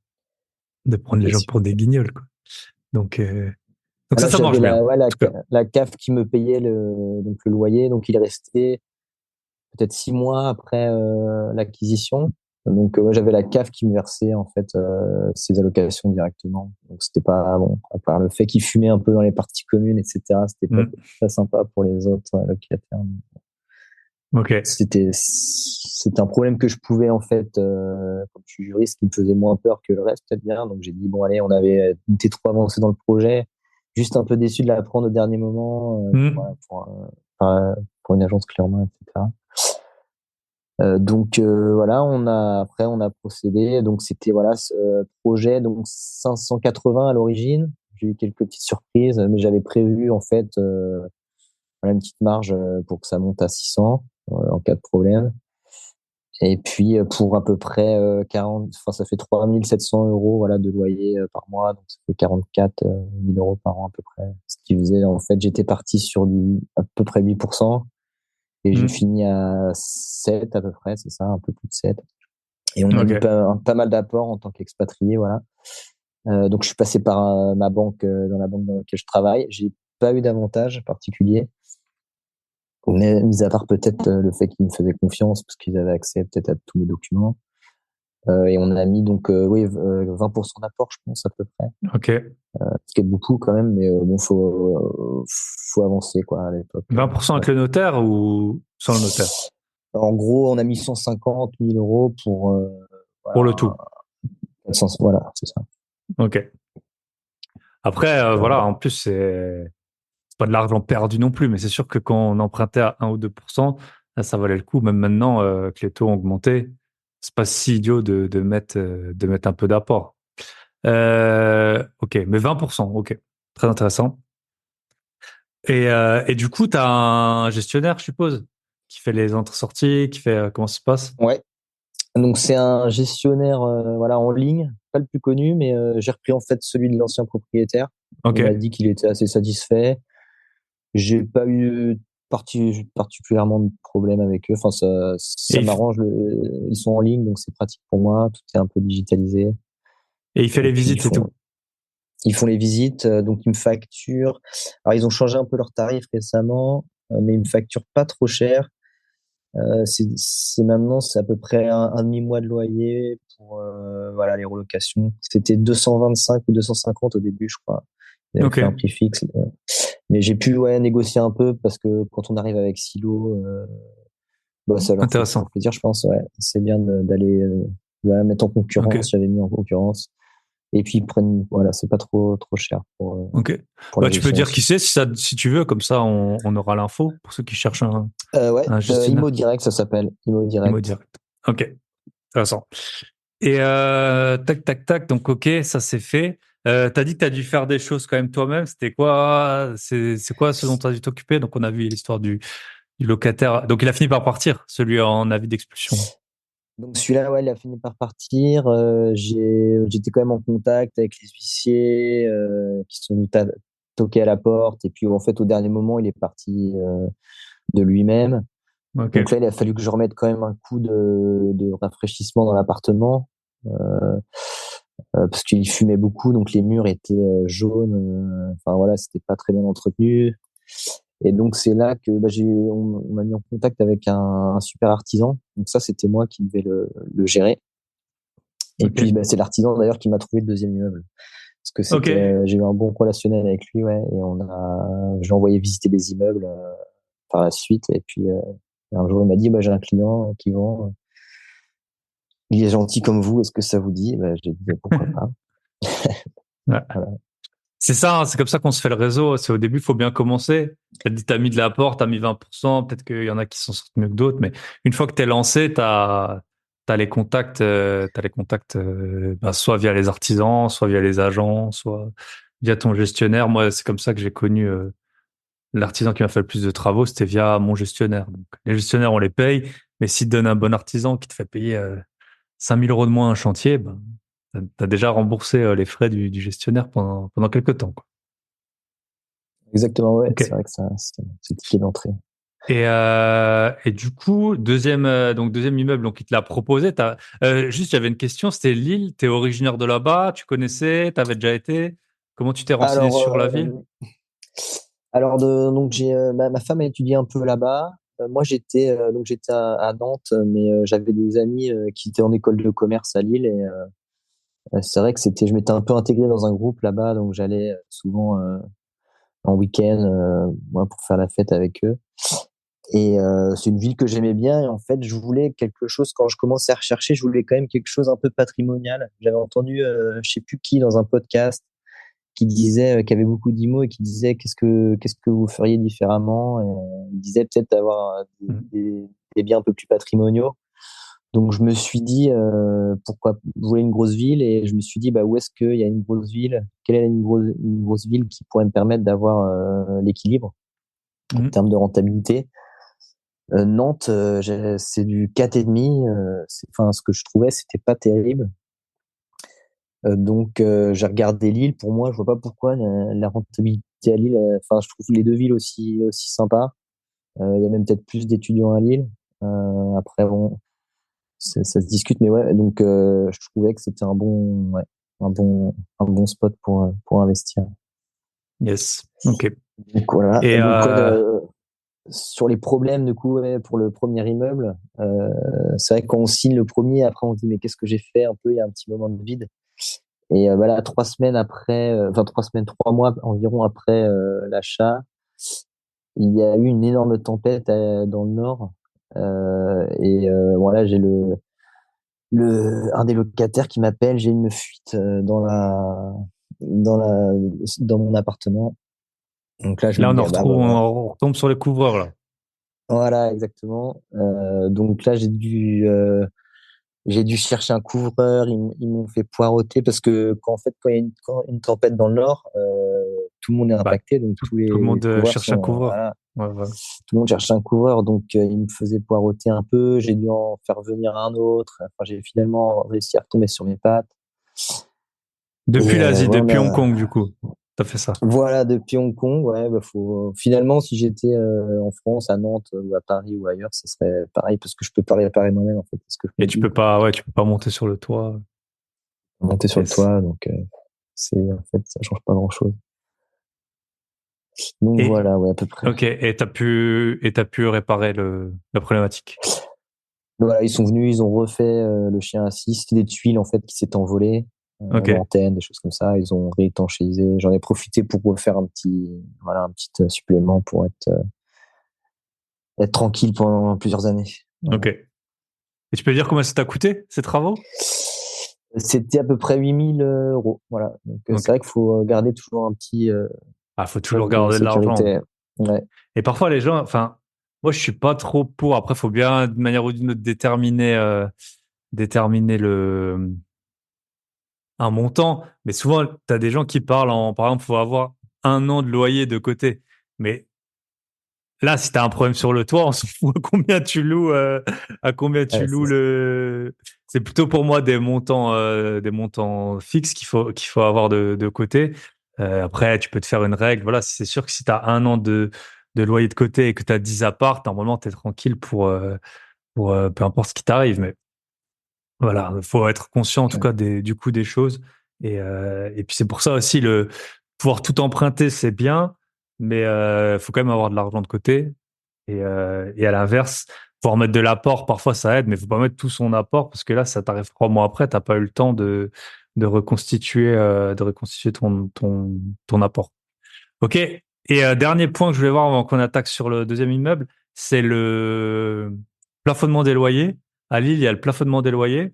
prendre les C'est gens sûr. pour des guignols quoi. Donc Là, ça j'avais marche bien. En tout cas. la CAF qui me payait donc le loyer, donc il est resté peut-être 6 mois après l'acquisition. Donc ouais, j'avais la CAF qui me versait en fait ses allocations directement. Donc c'était pas bon. À part le fait qu'il fumait un peu dans les parties communes, etc. C'était pas Mm. très sympa pour les autres locataires. Ok. C'était un problème que je pouvais en fait, comme je suis juriste, qui me faisait moins peur que le reste peut-être bien. Donc j'ai dit bon allez, on avait été trop avancé dans le projet, juste un peu déçu de la prendre au dernier moment. Mm. Voilà, pour une agence clairement, etc. Voilà, après on a procédé. Donc c'était voilà ce projet donc 580 à l'origine. J'ai eu quelques petites surprises, mais j'avais prévu en fait voilà, une petite marge pour que ça monte à 600 en cas de problème. Et puis pour à peu près 40, enfin ça fait 3 700 € voilà de loyer par mois, donc ça fait 44 000 € par an à peu près. Ce qui faisait en fait j'étais parti sur du à peu près 8%. Et j'ai Mm. fini à 7 à peu près, c'est ça, un peu plus de 7. Et on a mis Ok. pas mal d'apports en tant qu'expatrié, voilà. Donc je suis passé par ma banque, dans la banque dans laquelle je travaille. J'ai pas eu d'avantage particulier, mais mis à part peut-être le fait qu'ils me faisaient confiance parce qu'ils avaient accès peut-être à tous mes documents. Et on a mis donc oui 20% d'apport, je pense à peu près, Ok. ce qui est beaucoup quand même, mais bon faut avancer quoi à l'époque. 20% Ouais. avec le notaire ou sans le notaire? En gros, on a mis 150 000 € pour Pour voilà, le tout. 400, voilà, c'est ça. Ok. Après, voilà, en plus, c'est pas de l'argent perdu non plus, mais c'est sûr que quand on empruntait à 1 ou 2%, là, ça valait le coup. Même maintenant que les taux ont augmenté, c'est pas si idiot de mettre un peu d'apport. Ok, mais 20%, ok. Très intéressant. Et du coup, tu as un gestionnaire, je suppose, qui fait les entrées-sorties, qui fait comment ça se passe? Ouais. Donc c'est un gestionnaire voilà en ligne, pas le plus connu, mais j'ai repris en fait celui de l'ancien propriétaire. Il m'a Ok. dit qu'il était assez satisfait. J'ai pas eu particulièrement de problème avec eux. Enfin, Et ça m'arrange. Ils sont en ligne, donc c'est pratique pour moi. Tout est un peu digitalisé. il fait Et les puis visites et tout. ils font les visites, donc ils me facturent. Alors ils ont changé un peu leurs tarifs récemment, mais ils me facturent pas trop cher. Maintenant c'est à peu près un demi-mois de loyer pour voilà les relocations. C'était 225 ou 250 au début, je crois. Ils avaient Ok, fait un prix fixe, mais j'ai pu négocier un peu parce que quand on arrive avec Silo, bah, ça leur fait toujours intéressant. plaisir, je pense. Ouais, c'est bien d'aller voilà, mettre en Ok, concurrence. J'avais mis en concurrence. Et puis ils prennent, voilà, c'est pas trop cher ok. pour Bah, la tu peux gestion dire qui aussi. c'est si tu veux, comme ça on aura l'info pour ceux qui cherchent Ouais, un Imo gestionnaire. Direct, ça s'appelle. Imo Imo Direct. direct. Ok, intéressant. Et tac, tac, tac, donc ok, ça c'est fait. T'as dit que t'as dû faire des choses quand même toi-même. C'était quoi? C'est quoi ce dont t'as dû t'occuper? Donc on a vu l'histoire du locataire. Donc il a fini par partir, celui en avis d'expulsion. Donc celui-là, ouais, il a fini par partir. J'étais quand même en contact avec les huissiers qui sont venus toquer à la porte. Et puis en fait, au dernier moment, il est parti de lui-même. Ok, Donc là, il a fallu que je remette quand même un coup de rafraîchissement dans l'appartement. Euh, Parce qu'il fumait beaucoup, donc les murs étaient jaunes. Enfin voilà, c'était pas très bien entretenu. Et donc c'est là que on m'a mis en contact avec un super artisan. Donc ça, c'était moi qui devais le gérer. Et ok, puis c'est l'artisan d'ailleurs qui m'a trouvé le deuxième immeuble. Parce que ok. j'ai eu un bon relationnel avec lui, ouais. Et j'ai envoyé visiter des immeubles par la suite. Et puis un jour, il m'a dit, bah, j'ai un client qui vend. Il est gentil comme vous. Est-ce que ça vous dit? Bah, j'ai dit pourquoi pas. Ouais. Voilà. C'est ça, hein, c'est comme ça qu'on se fait le réseau. C'est au début, il faut bien commencer. T'as dit, t'as mis de l'apport, t'as mis 20%. Peut-être qu'il y en a qui s'en sortent mieux que d'autres, mais une fois que t'es lancé, t'as les contacts, bah, soit via les artisans, soit via les agents, soit via ton gestionnaire. Moi, c'est comme ça que j'ai connu, l'artisan qui m'a fait le plus de travaux, c'était via mon gestionnaire. Donc, les gestionnaires, on les paye, mais s'ils te donnent un bon artisan qui te fait payer, 5 000 euros de moins un chantier, ben, t'as déjà remboursé, les frais du gestionnaire pendant quelques temps, quoi. Exactement, ouais. Ok. C'est vrai que c'est le ticket d'entrée. Et du coup, deuxième immeuble, donc il te l'a proposé. Juste, j'avais une question. C'était Lille. T'es originaire de là-bas. Tu connaissais. T'avais déjà été. Comment tu t'es renseigné Alors, sur la ville? donc ma femme a étudié un peu là-bas. Moi, j'étais à Nantes, mais j'avais des amis qui étaient en école de commerce à Lille et c'est vrai que je m'étais un peu intégré dans un groupe là-bas, donc j'allais souvent en week-end moi, pour faire la fête avec eux. Et c'est une ville que j'aimais bien. Et en fait, je voulais quelque chose, quand je commençais à rechercher, je voulais quand même quelque chose un peu patrimonial. J'avais entendu, je sais plus qui, dans un podcast, qui disait, qui avait beaucoup d'IMO et qui disait qu'est-ce que vous feriez différemment. Et, il disait peut-être d'avoir Mhm. des biens un peu plus patrimoniaux. Donc je me suis dit, pourquoi je voulais une grosse ville et je me suis dit, bah, où est-ce qu'il y a une grosse ville? Quelle est une grosse ville qui pourrait me permettre d'avoir l'équilibre en Mhm. termes de rentabilité? Nantes, c'est du 4,5. Enfin, ce que je trouvais, c'était pas terrible. Donc, j'ai regardé Lille. Pour moi, je vois pas pourquoi la rentabilité à Lille. Enfin, je trouve les deux villes aussi sympas. Il y a même peut-être plus d'étudiants à Lille. Après, bon, ça se discute, mais ouais. Donc, je trouvais que c'était un bon spot pour investir. Yes. Ok. Donc voilà. Et Donc, sur les problèmes, du coup, ouais, pour le premier immeuble, c'est vrai que quand on signe le premier, après on se dit mais qu'est-ce que j'ai fait un peu, il y a un petit moment de vide. Et voilà, 3 semaines après, enfin 3 semaines, 3 mois environ après l'achat, il y a eu une énorme tempête dans le nord. Et voilà, j'ai un des locataires qui m'appelle, j'ai une fuite dans la, dans mon appartement. Donc là, je me là, dis, ah bah voilà. on retombe sur les couvreurs là. Voilà, exactement. Donc là, j'ai dû chercher un couvreur. Ils m'ont fait poireauter parce que quand il y a quand une tempête dans le nord, tout le monde est Bah, impacté. Donc tous tout le les monde, couvreurs cherche un sont, couvreur. voilà, Ouais, ouais. tout le monde cherche un couvreur. Donc ils me faisaient poireauter un peu. J'ai dû en faire venir un autre. Enfin, j'ai finalement réussi à retomber sur mes pattes. Depuis Et l'Asie, depuis Hong voilà. Kong, du coup. t'as fait ça. Voilà, depuis Hong Kong, ouais, bah finalement, si j'étais en France, à Nantes ou à Paris ou ailleurs, ce serait pareil parce que je peux pas réparer moi-même, en fait, c'est ce que je Et me dis, quoi. tu peux pas monter sur le toit. Monter sur le Yes. toit, donc en fait, ça change pas grand-chose. Donc Et, voilà, ouais, à peu près. ok, et t'as pu réparer la problématique. Voilà, ils sont venus, ils ont refait le chien assis. C'était des tuiles en fait qui s'étaient envolées, Ok. l'antenne, des choses comme ça. Ils ont réétanchéisé. J'en ai profité pour refaire voilà, un petit supplément pour être tranquille pendant plusieurs années. Ok. Voilà. Et tu peux dire combien ça t'a coûté, ces travaux? C'était à peu près 8 000 euros. Voilà. Donc Ok. c'est vrai qu'il faut garder toujours un petit Ah, faut toujours poche de garder de l'argent. sécurité. Ouais. Et parfois, les gens, enfin, moi, je suis pas trop pour. Après, faut bien, d'une manière ou d'une autre, déterminer un montant. Mais souvent, tu as des gens qui parlent par exemple, faut avoir 1 an de loyer de côté. Mais là, si tu as un problème sur le toit, on s'en fout à combien tu Ouais, loues le. C'est plutôt pour moi des montants fixes qu'il faut avoir de côté. Après, tu peux te faire une règle. Voilà, c'est sûr que si tu as 1 an de loyer de côté et que tu as 10 apparts, normalement, tu es tranquille pour peu importe ce qui t'arrive. Mais voilà, il faut être conscient en tout ouais. cas du coût des choses. Et puis c'est pour ça aussi pouvoir tout emprunter, c'est bien, mais faut quand même avoir de l'argent de côté. Et à l'inverse, pouvoir mettre de l'apport, parfois ça aide, mais faut pas mettre tout son apport parce que là, ça t'arrive 3 mois après, t'as pas eu le temps de reconstituer ton apport. Ok. Et dernier point que je voulais voir avant qu'on attaque sur le deuxième immeuble, c'est le plafonnement des loyers. À Lille, il y a le plafonnement des loyers.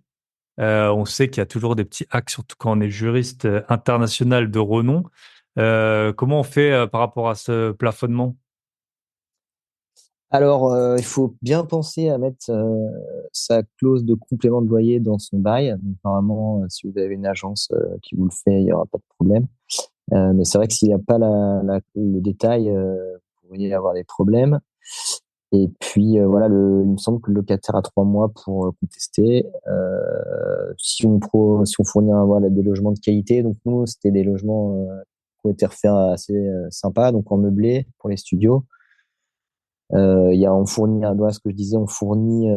On sait qu'il y a toujours des petits hacks, surtout quand on est juriste international de renom. Comment on fait par rapport à ce plafonnement? Alors, il faut bien penser à mettre sa clause de complément de loyer dans son bail. Donc, normalement, si vous avez une agence qui vous le fait, il n'y aura pas de problème. Mais c'est vrai que s'il n'y a pas le détail, vous pourriez avoir des problèmes. Et puis, voilà, il me semble que le locataire a 3 mois pour contester. Si on fournit voilà, des logements de qualité, donc nous, c'était des logements qui ont été refaits assez sympas, donc en meublé pour les studios. On fournit, ce que je disais, on fournit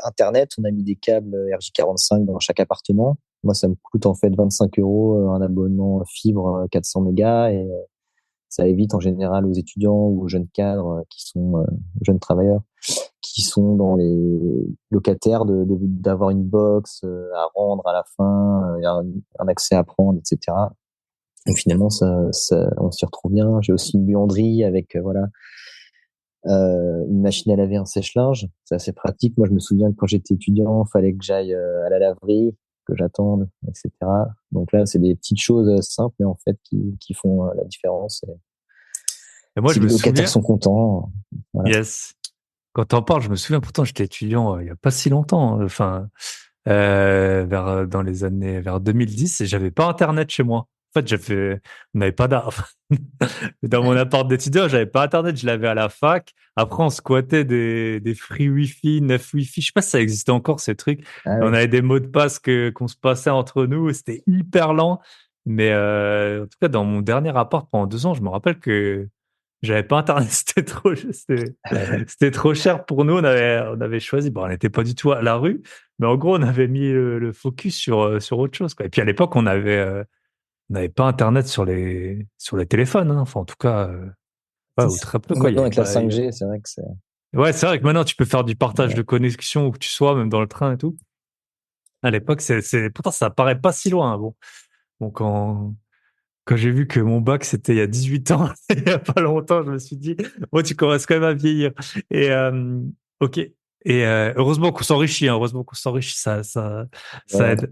Internet. On a mis des câbles RJ45 dans chaque appartement. Moi, ça me coûte en fait 25 euros un abonnement fibre 400 mégas et ça évite en général aux étudiants ou aux jeunes cadres aux jeunes travailleurs qui sont dans les locataires d'avoir une box à rendre à la fin, un accès à prendre, etc. Donc finalement, on s'y retrouve bien. J'ai aussi une buanderie avec voilà une machine à laver, un sèche-linge. C'est assez pratique. Moi, je me souviens que quand j'étais étudiant, il fallait que j'aille à la laverie, que j'attende, etc. Donc là, c'est des petites choses simples, mais en fait, qui font la différence. Et Et moi, si je les me locataires souviens, sont contents, voilà. yes, quand t'en parles, je me souviens pourtant, j'étais étudiant il y a pas si longtemps, enfin, dans les années, vers 2010, et j'avais pas Internet chez moi. En fait, on n'avait pas dans mon appart d'étudiant, j'avais pas Internet, je l'avais à la fac. Après, on squattait des free Wi-Fi, 9 Wi-Fi. Je sais pas si ça existait encore, ces trucs. Ah On oui. avait des mots de passe qu'on se passait entre nous. C'était hyper lent. Mais en tout cas, dans mon dernier appart pendant 2 ans, je me rappelle que j'avais pas Internet. C'était trop cher pour nous. On avait choisi. Bon, on n'était pas du tout à la rue, mais en gros, on avait mis le focus sur autre chose, quoi. Et puis à l'époque, on n'avait pas Internet sur les téléphones, hein. Enfin, en tout cas, ouais, ou très peu, quoi. Il y Maintenant, avait avec la pas. 5G, c'est vrai que c'est. Ouais, c'est vrai que maintenant, tu peux faire du partage de Ouais. connexion où que tu sois, même dans le train et tout. À l'époque, pourtant, ça paraît pas si loin, hein. Bon, bon, quand j'ai vu que mon bac, c'était il y a 18 ans, il y a pas longtemps, je me suis dit, bon, tu commences quand même à vieillir. Et, ok. Et heureusement qu'on s'enrichit, hein. Heureusement qu'on s'enrichit, ça Voilà. aide.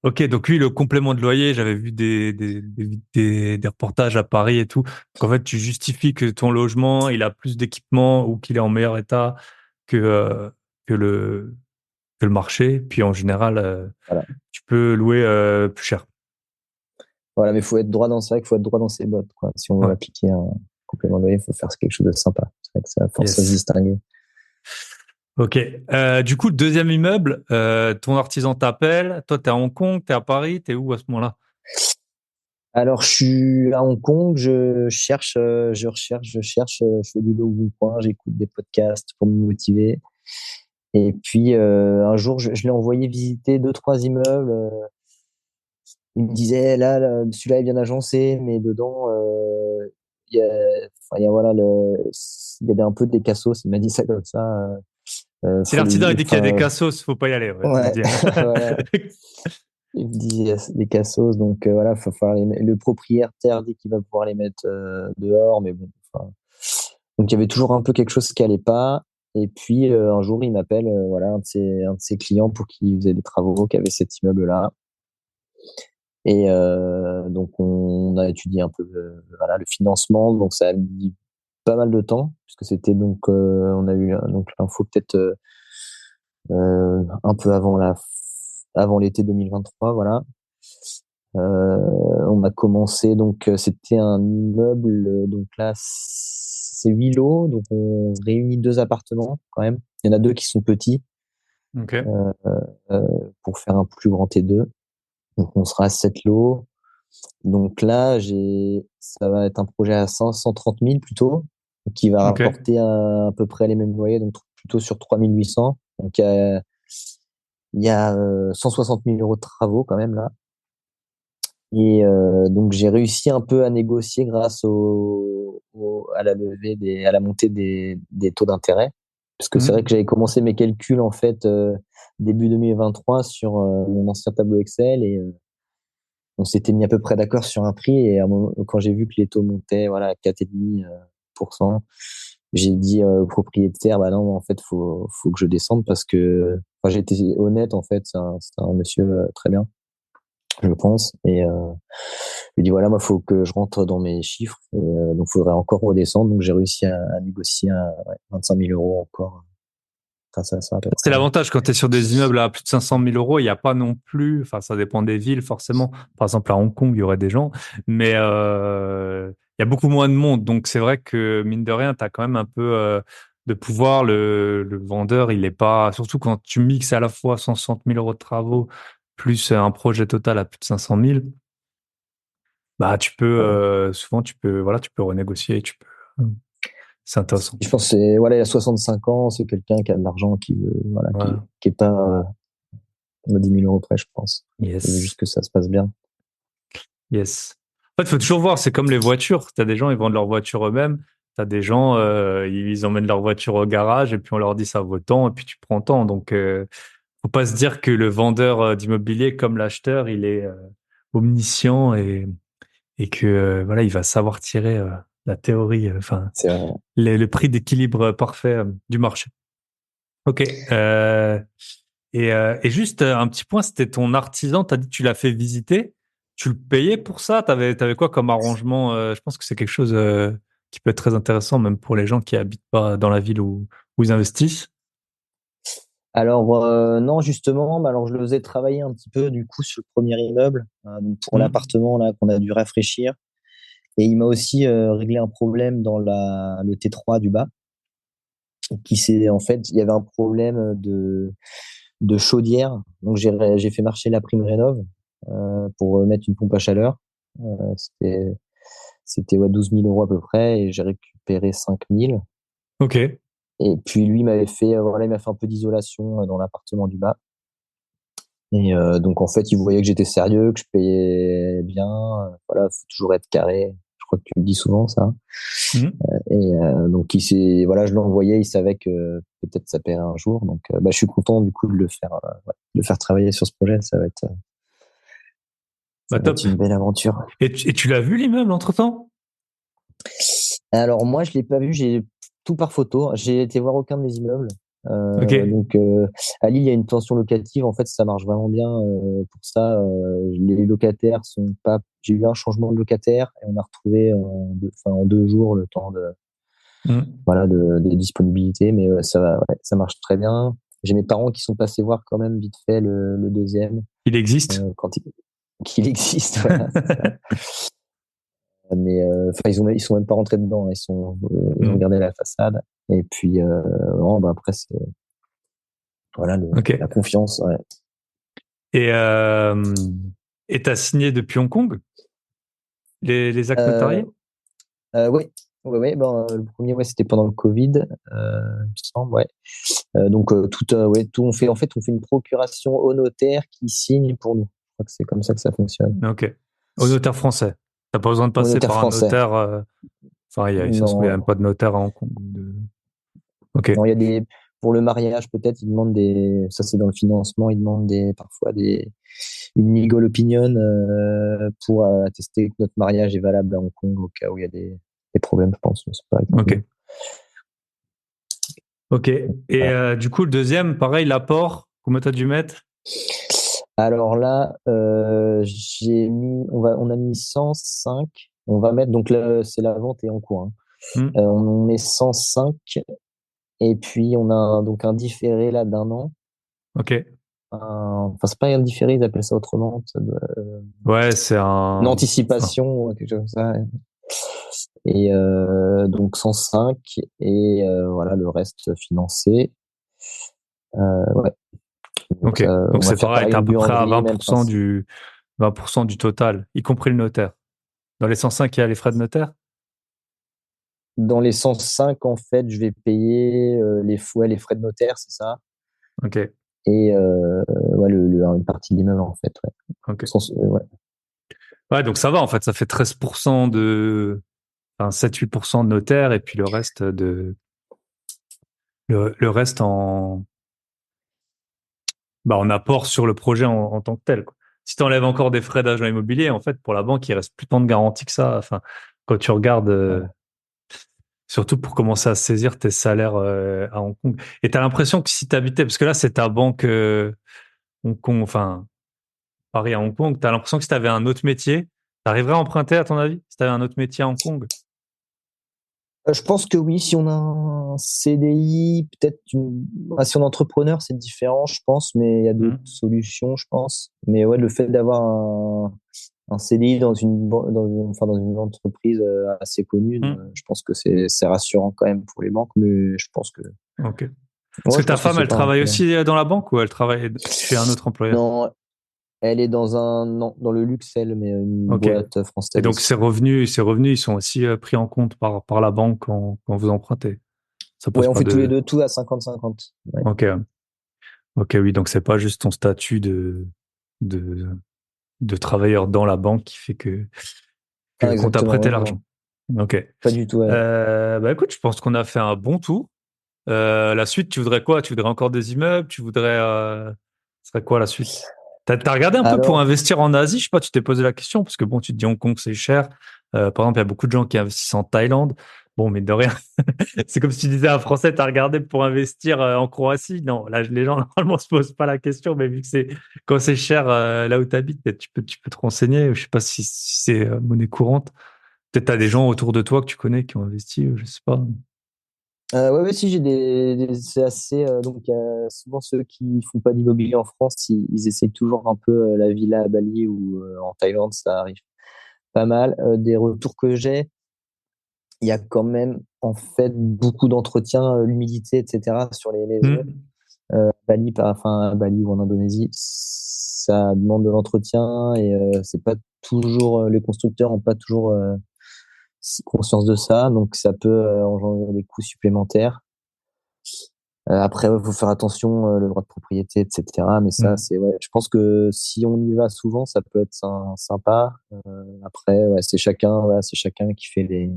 Ok, donc lui, le complément de loyer, j'avais vu des reportages à Paris et tout. Qu'en fait, tu justifies que ton logement, il a plus d'équipement ou qu'il est en meilleur état que, euh, que le, que le marché. Puis en général, Voilà. tu peux louer plus cher. Voilà, mais c'est vrai qu'il faut être droit dans ses bottes, quoi. Si on veut Ouais. appliquer un complément de loyer, il faut faire quelque chose de sympa. C'est vrai que ça force à se Yes. distinguer. Ok. Du coup, le deuxième immeuble, ton artisan t'appelle. Toi, t'es à Hong Kong, t'es à Paris, t'es où à ce moment-là? Alors, je suis à Hong Kong, je cherche, je fais du Le Bon Coin, j'écoute des podcasts pour me motiver. Et puis, un jour, je l'ai envoyé visiter deux, trois immeubles. Il me disait, là, celui-là, il vient d'agencer, mais dedans, il y a, enfin, voilà, il y avait un peu des cassos. Il m'a dit ça comme ça. Si Faut l'artisan les, dit qu'il y a des enfin, cassos, faut pas y aller, ouais, il ouais, dit. voilà. Il me dit il y a des cassos, donc voilà, faut falloir le propriétaire dit qu'il va pouvoir les mettre dehors, mais bon. Enfin, donc il y avait toujours un peu quelque chose qui allait pas. Et puis un jour, il m'appelle, voilà, un de ses clients pour qui faisait des travaux, qui avait cet immeuble-là. Et donc on a étudié un peu voilà, le financement, donc ça a mis pas mal de temps, puisque c'était donc on a eu donc l'info peut-être un peu avant l'été 2023, voilà. On a commencé, donc c'était un immeuble, donc là c'est 8 lots, donc on réunit deux appartements quand même. Il y en a deux qui sont petits Ok. euh, euh, pour faire un plus grand T2. Donc on sera à 7 lots. Donc là, ça va être un projet à 130 000 plutôt, qui va Ok. rapporter à peu près les mêmes loyers, donc plutôt sur 3 800. Donc il y a 160 000 euros de travaux quand même là. Et donc j'ai réussi un peu à négocier grâce à la à la montée des taux d'intérêt. Parce que c'est vrai que Mhm. j'avais commencé mes calculs en fait début 2023 sur mon ancien tableau Excel et on s'était mis à peu près d'accord sur un prix. Et à un moment, quand j'ai vu que les taux montaient, voilà, à 4,5%, j'ai dit au propriétaire, bah non, en fait, faut que je descende parce que, enfin, j'ai été honnête, en fait, c'est un monsieur très bien, je pense. Et je lui ai dit, voilà, moi, faut que je rentre dans mes chiffres. Et, donc, il faudrait encore redescendre. Donc, j'ai réussi à négocier 25 000 euros encore grâce à ça, à peu C'est près. l'avantage quand tu es sur des immeubles à plus de 500 000 euros, il n'y a pas non plus, enfin ça dépend des villes forcément. Par exemple à Hong Kong, il y aurait des gens, mais il y a beaucoup moins de monde. Donc c'est vrai que mine de rien, tu as quand même un peu de pouvoir. Le vendeur, il est pas, surtout quand tu mixes à la fois 160 000 euros de travaux plus un projet total à plus de 500 000, bah tu peux, Ouais. souvent voilà, tu peux renégocier, tu peux. C'est intéressant. Je pense que c'est, voilà, il a 65 ans, c'est quelqu'un qui a de l'argent, qui veut, voilà, Voilà. qui est pas, à 10 000 euros près, je pense. Il veut Yes. juste que ça se passe bien. Yes. En fait, il faut toujours voir, c'est comme les voitures. Tu as des gens, ils vendent leur voiture eux-mêmes. Tu as des gens, ils emmènent leur voiture au garage et puis on leur dit ça vaut tant et puis tu prends tant. Donc, faut pas se dire que le vendeur d'immobilier, comme l'acheteur, il est omniscient et que voilà, il va savoir tirer la théorie, enfin, C'est vrai. le prix d'équilibre parfait du marché. Ok. Et juste un petit point, c'était ton artisan, tu as dit que tu l'as fait visiter. Tu le payais pour ça? T'avais quoi comme arrangement? Je pense que c'est quelque chose qui peut être très intéressant, même pour les gens qui habitent pas dans la ville où ils investissent. Alors, non, justement, bah, alors je le faisais travailler un petit peu, du coup, sur le premier immeuble, donc pour Hmm. l'appartement, là, qu'on a dû rafraîchir. Et il m'a aussi réglé un problème dans le T3 du bas, en fait, il y avait un problème de chaudière. Donc, j'ai fait marcher la prime rénov, pour mettre une pompe à chaleur. Euh, c'était, c'était ouais, 12 000 euros à peu près et j'ai récupéré 5 000. Ok. Et puis lui m'avait fait, voilà, il m'a fait un peu d'isolation dans l'appartement du bas. Et donc en fait, il voyait que j'étais sérieux, que je payais bien. Voilà, faut toujours être carré. Je crois que tu le dis souvent ça. Hmm. Et donc voilà, je l'envoyais, il savait que peut-être ça paierait un jour. Donc bah, je suis content du coup de ouais, de le faire travailler sur ce projet. Bah Ça va être top. une belle aventure. Et tu l'as vu l'immeuble entre-temps? Alors moi, je l'ai pas vu, j'ai tout par photo. J'ai été voir aucun des immeubles. Ok. Donc à Lille, il y a une tension locative. En fait, ça marche vraiment bien pour ça. Les locataires sont pas. J'ai eu un changement de locataire et on a retrouvé en 2 jours le temps Hmm. voilà des disponibilités. Mais ça va, ouais, ça marche très bien. J'ai mes parents qui sont passés voir quand même vite fait le deuxième Il existe. quand qu'il existe. Voilà, c'est ça. Mais enfin, ils sont même pas rentrés dedans. Ils ont Hmm. regardé la façade. Et puis, non, bah après, c'est voilà la Ok. confiance. Ouais. Et euh, et t'as signé depuis Hong Kong? les actes Euh, notariés? oui, ouais, ben, le premier, ouais, c'était pendant le Covid, il me semble, ouais. Donc, ouais, tout, on fait une procuration au notaire qui signe pour nous. Je crois que c'est comme ça que ça fonctionne. Ok. Au notaire français. T'as pas besoin de Au passer notaire par un français. notaire. Enfin, ça se trouve, il n'y a même Non, pas de notaire à Hong Kong. Ok. non, il y a pour le mariage, peut-être, ils demandent ça c'est dans le financement, ils demandent parfois une legal opinion, pour attester que notre mariage est valable à Hong Kong au cas où il y a des problèmes, je pense. Je sais pas exactement. Ok. Ok. Et Voilà. du coup, le deuxième, pareil, l'apport, combien t'as dû mettre? Alors là, on a mis 105. On va mettre, donc là, c'est la vente est en cours, hein. Hmm. On met 105 et puis on a donc un différé là d'un an. Ok. Enfin, c'est pas un différé, ils appellent ça autrement. Ouais, c'est Une un. Enfin, anticipation ou quelque chose comme ça. Et donc 105 et voilà le reste financé. Ouais. Donc ok. ça, Donc on va c'est faire pareil, pareil t'es à une peu près à buanderie, même principe. 20% du total, y compris le notaire. Dans les 105, il y a les frais de notaire? Dans les 105, en fait, je vais payer les frais de notaire, c'est ça. Ok. Et ouais, une partie de l'immeuble, en fait. Ouais. Ok. Ouais. Ouais, donc ça va, en fait, ça fait 13% enfin, 7-8% de notaire et puis le reste en apport sur le projet en tant que tel, quoi. Si tu enlèves encore des frais d'agent immobilier, en fait, pour la banque, il reste plus tant de garantie que ça. Enfin, quand tu regardes, Ouais. surtout pour commencer à saisir tes salaires à Hong Kong. Et tu as l'impression que si tu habitais, parce que là, c'est ta banque Hong Kong, enfin, Paris à Hong Kong, tu as l'impression que si tu avais un autre métier, tu arriverais à emprunter, à ton avis, si tu avais un autre métier à Hong Kong? Je pense que oui, si on a un CDI, si on est entrepreneur, c'est différent, je pense, mais il y a d'autres Hmm. solutions, je pense. Mais ouais, le fait d'avoir un CDI enfin, dans une entreprise assez connue, Hmm. je pense que c'est rassurant quand même pour les banques, mais je pense que, Ok. Est-ce ouais, que je ta pense que femme, c'est elle pas un travaille problème. aussi dans la banque ou elle travaille chez un autre employeur? Non, elle est non, dans le luxe, elle, mais une Ok. boîte Et française donc, aussi. ces revenus, ils sont aussi pris en compte par la banque quand vous empruntez. Ça Ouais, pose on pas fait tous les de. deux tout à 50-50. Ouais. Ok. Ok, oui. Donc, c'est pas juste ton statut de, de travailleur dans la banque qui fait Ah, qu'on t'a exactement, prêté non, non, l'argent. Ok. pas du tout. Ouais. Bah écoute, je pense qu'on a fait un bon tour. La suite, tu voudrais quoi? Tu voudrais encore des immeubles? Tu voudrais. Ce serait quoi la suite? T'as regardé un peu pour Alors, investir en Asie? Je sais pas, tu t'es posé la question parce que bon, tu te dis Hong Kong, c'est cher. Par exemple, il y a beaucoup de gens qui investissent en Thaïlande. Bon, mais de rien, c'est comme si tu disais à un Français, t'as regardé pour investir en Croatie? Non, là, les gens normalement se posent pas la question, mais vu que quand c'est cher là où tu habites, peut-être tu peux te renseigner. Je sais pas si c'est monnaie courante. Peut-être t'as des gens autour de toi que tu connais qui ont investi, je sais pas. ouais, ouais, si j'ai c'est assez. Donc, souvent ceux qui font pas d'immobilier en France, ils essayent toujours un peu la villa à Bali ou en Thaïlande, ça arrive pas mal. Des retours que j'ai, il y a quand même en fait beaucoup d'entretiens, l'humidité, etc. sur les maisons. Hmm. Bali, enfin à Bali ou en Indonésie, ça demande de l'entretien et c'est pas toujours les constructeurs ont pas toujours conscience de ça, donc ça peut engendrer des coûts supplémentaires. Après, il faut faire attention, le droit de propriété, etc. Mais ça, Hmm. c'est ouais. Je pense que si on y va souvent, ça peut être sympa. Après, ouais, c'est chacun qui fait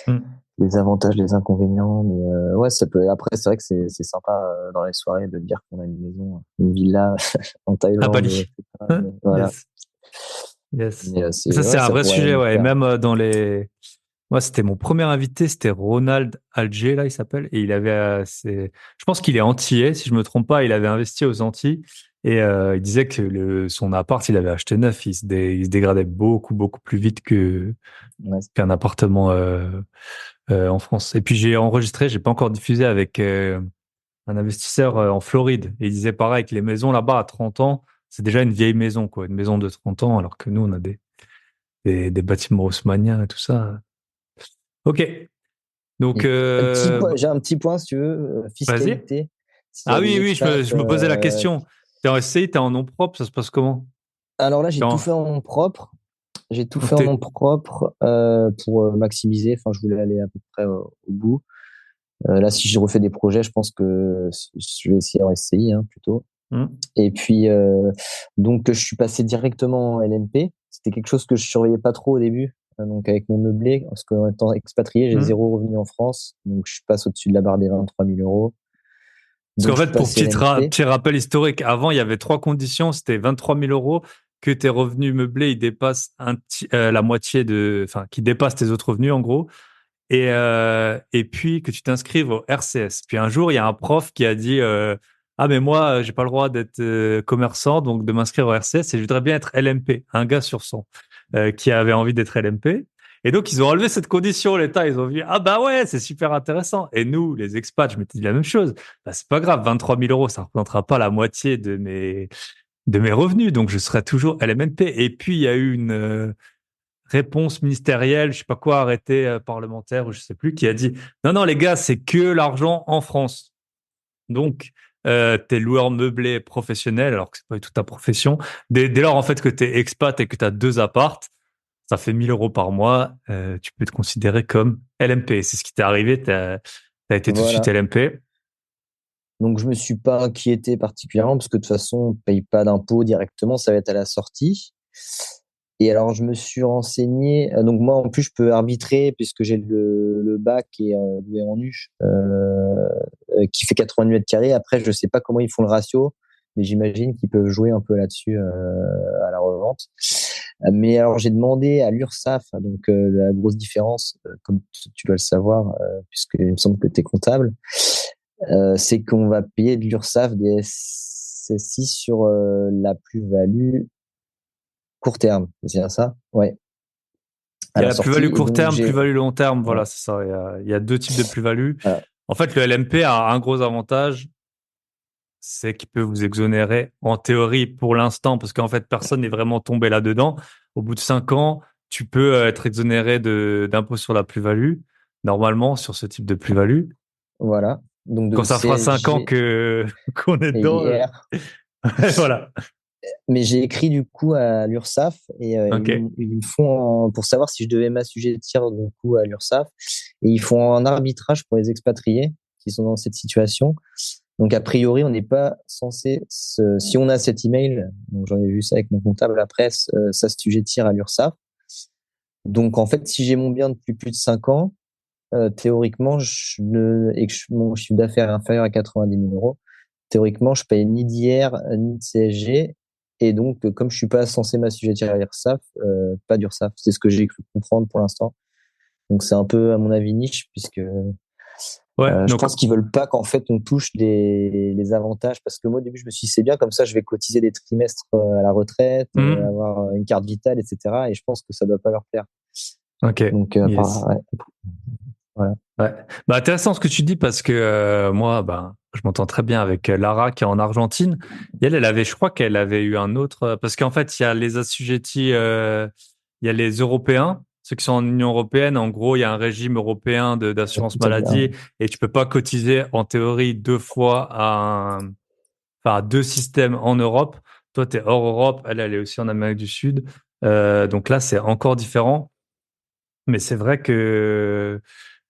Hmm. les avantages, les inconvénients. Mais ouais, ça peut. Après, c'est vrai que c'est sympa dans les soirées de dire qu'on a une maison, une villa en À Thaïlande, Bali. etc. Mais voilà. Yes. Yes. Mais Ça, c'est un ça vrai pourrait sujet, le ouais. Et faire. même dans les. Moi, c'était mon premier invité, c'était Ronald Alger, là, il s'appelle. Et il avait. Je pense qu'il est antillais, si je me trompe pas. Il avait investi aux Antilles. Et il disait que son appart, il avait acheté neuf. Il se dégradait beaucoup, beaucoup plus vite Ouais. qu'un appartement en France. Et puis, j'ai pas encore diffusé avec un investisseur en Floride. Et il disait pareil que les maisons là-bas à 30 ans, c'est déjà une vieille maison, quoi. Une maison de 30 ans, alors que nous, on a des bâtiments haussmanniens et tout ça. Ok. Donc, Et j'ai un petit point, si tu veux, vas-y. fiscalité. S'il y Ah a des oui, oui, je me, expats. je me posais la question. T'es en SCI, t'es en nom propre, ça se passe comment? Alors là, j'ai T'es tout en- fait en nom propre. J'ai tout fait Donc en nom propre pour maximiser. Enfin, je voulais aller à peu près au bout. Là, si je refais des projets, je pense que je vais essayer en SCI plutôt. Hmm. Et puis, donc, je suis passé directement en LMP. C'était quelque chose que je surveillais pas trop au début. Donc, avec mon meublé, parce qu'en étant expatrié, j'ai Hmm. zéro revenu en France. Donc, je passe au-dessus de la barre des 23 000 euros. Parce qu'en Donc, je suis fait, pour passé LMP. petit rappel historique, avant, il y avait trois conditions. C'était 23 000 euros, que tes revenus meublés, ils dépassent la moitié enfin, qui dépassent tes autres revenus, en gros. Et puis que tu t'inscrives au RCS. Puis un jour, il y a un prof qui a dit ah, mais moi, j'ai pas le droit d'être commerçant, donc de m'inscrire au RCS et je voudrais bien être LMP, un gars sur 100 qui avait envie d'être LMP. Et donc, ils ont enlevé cette condition, l'État. Ils ont vu ah, bah ouais, c'est super intéressant. Et nous, les expats, je m'étais dit la même chose. Bah, c'est pas grave, 23 000 euros, ça représentera pas la moitié de mes revenus, donc je serai toujours LMNP. Et puis, il y a eu une réponse ministérielle, je sais pas quoi, arrêté parlementaire ou je sais plus, qui a dit non, non, les gars, c'est que l'argent en France. Donc, t'es loueur meublé professionnel, alors que c'est pas du tout ta profession. Dès lors, en fait, que t'es expat et que t'as deux appartes, ça fait 1 000 euros par mois, tu peux te considérer comme LMP. C'est ce qui t'est arrivé, t'as été tout de suite Voilà. LMP. Donc, je me suis pas inquiété particulièrement parce que de toute façon, on paye pas d'impôts directement. Ça va être à la sortie. Et alors, je me suis renseigné. Donc, moi, en plus, je peux arbitrer puisque j'ai le bac et loué en U qui fait 80 mètres carrés. Après, je sais pas comment ils font le ratio, mais j'imagine qu'ils peuvent jouer un peu là-dessus à la revente. Mais alors, j'ai demandé à l'URSSAF, donc la grosse différence, comme tu dois le savoir, puisqu'il me semble que tu es comptable, c'est qu'on va payer de l'URSSAF des SSI sur la plus-value court terme. C'est bien ça? Ouais. Il À y a la la plus-value sortie. Et court donc, terme, plus-value long terme. Voilà, voilà. c'est ça. Il y a deux types de plus-value. Voilà. En fait, le LMP a un gros avantage, c'est qu'il peut vous exonérer en théorie pour l'instant, parce qu'en fait, personne n'est vraiment tombé là-dedans. Au bout de 5 ans, tu peux être exonéré d'impôt sur la plus-value, normalement, sur ce type de plus-value. Voilà. Donc, Quand de ça fera 5 ans CSG que qu'on est et dedans, IR. voilà. Mais j'ai écrit du coup à l'URSSAF et OK. ils me font pour savoir si je devais m'assujettir du coup à l'URSSAF. Et ils font un arbitrage pour les expatriés qui sont dans cette situation. Donc, a priori, on n'est pas censé, si on a cet email, donc j'en ai vu ça avec mon comptable après, s'assujettir à l'URSSAF. Donc, en fait, si j'ai mon bien depuis plus de 5 ans, théoriquement, et que mon chiffre d'affaires est inférieur à 90 000 euros, théoriquement, je paye ni d'IR ni de CSG. Et donc, comme je suis pas censé m'assujettir à l'URSSAF, pas d'URSSAF. C'est ce que j'ai cru comprendre pour l'instant. Donc, c'est un peu, à mon avis, niche, puisque Ouais, je donc pense qu'ils veulent pas qu'en fait on touche les avantages. Parce que moi, au début, je me suis dit, c'est bien, comme ça, je vais cotiser des trimestres à la retraite, hmm, avoir une carte vitale, etc. Et je pense que ça doit pas leur plaire. OK. Donc, Yes. ouais, voilà. Ouais. Bah, intéressant ce que tu dis parce que moi, ben, je m'entends très bien avec Lara qui est en Argentine. Et elle avait, je crois qu'elle avait eu un autre, parce qu'en fait, il y a les assujettis, il y a les Européens, ceux qui sont en Union européenne. En gros, il y a un régime européen d'assurance Tout à bien. maladie et tu peux pas cotiser en théorie deux fois enfin, à deux systèmes en Europe. Toi, tu es hors Europe, elle est aussi en Amérique du Sud. Donc là, c'est encore différent. Mais c'est vrai que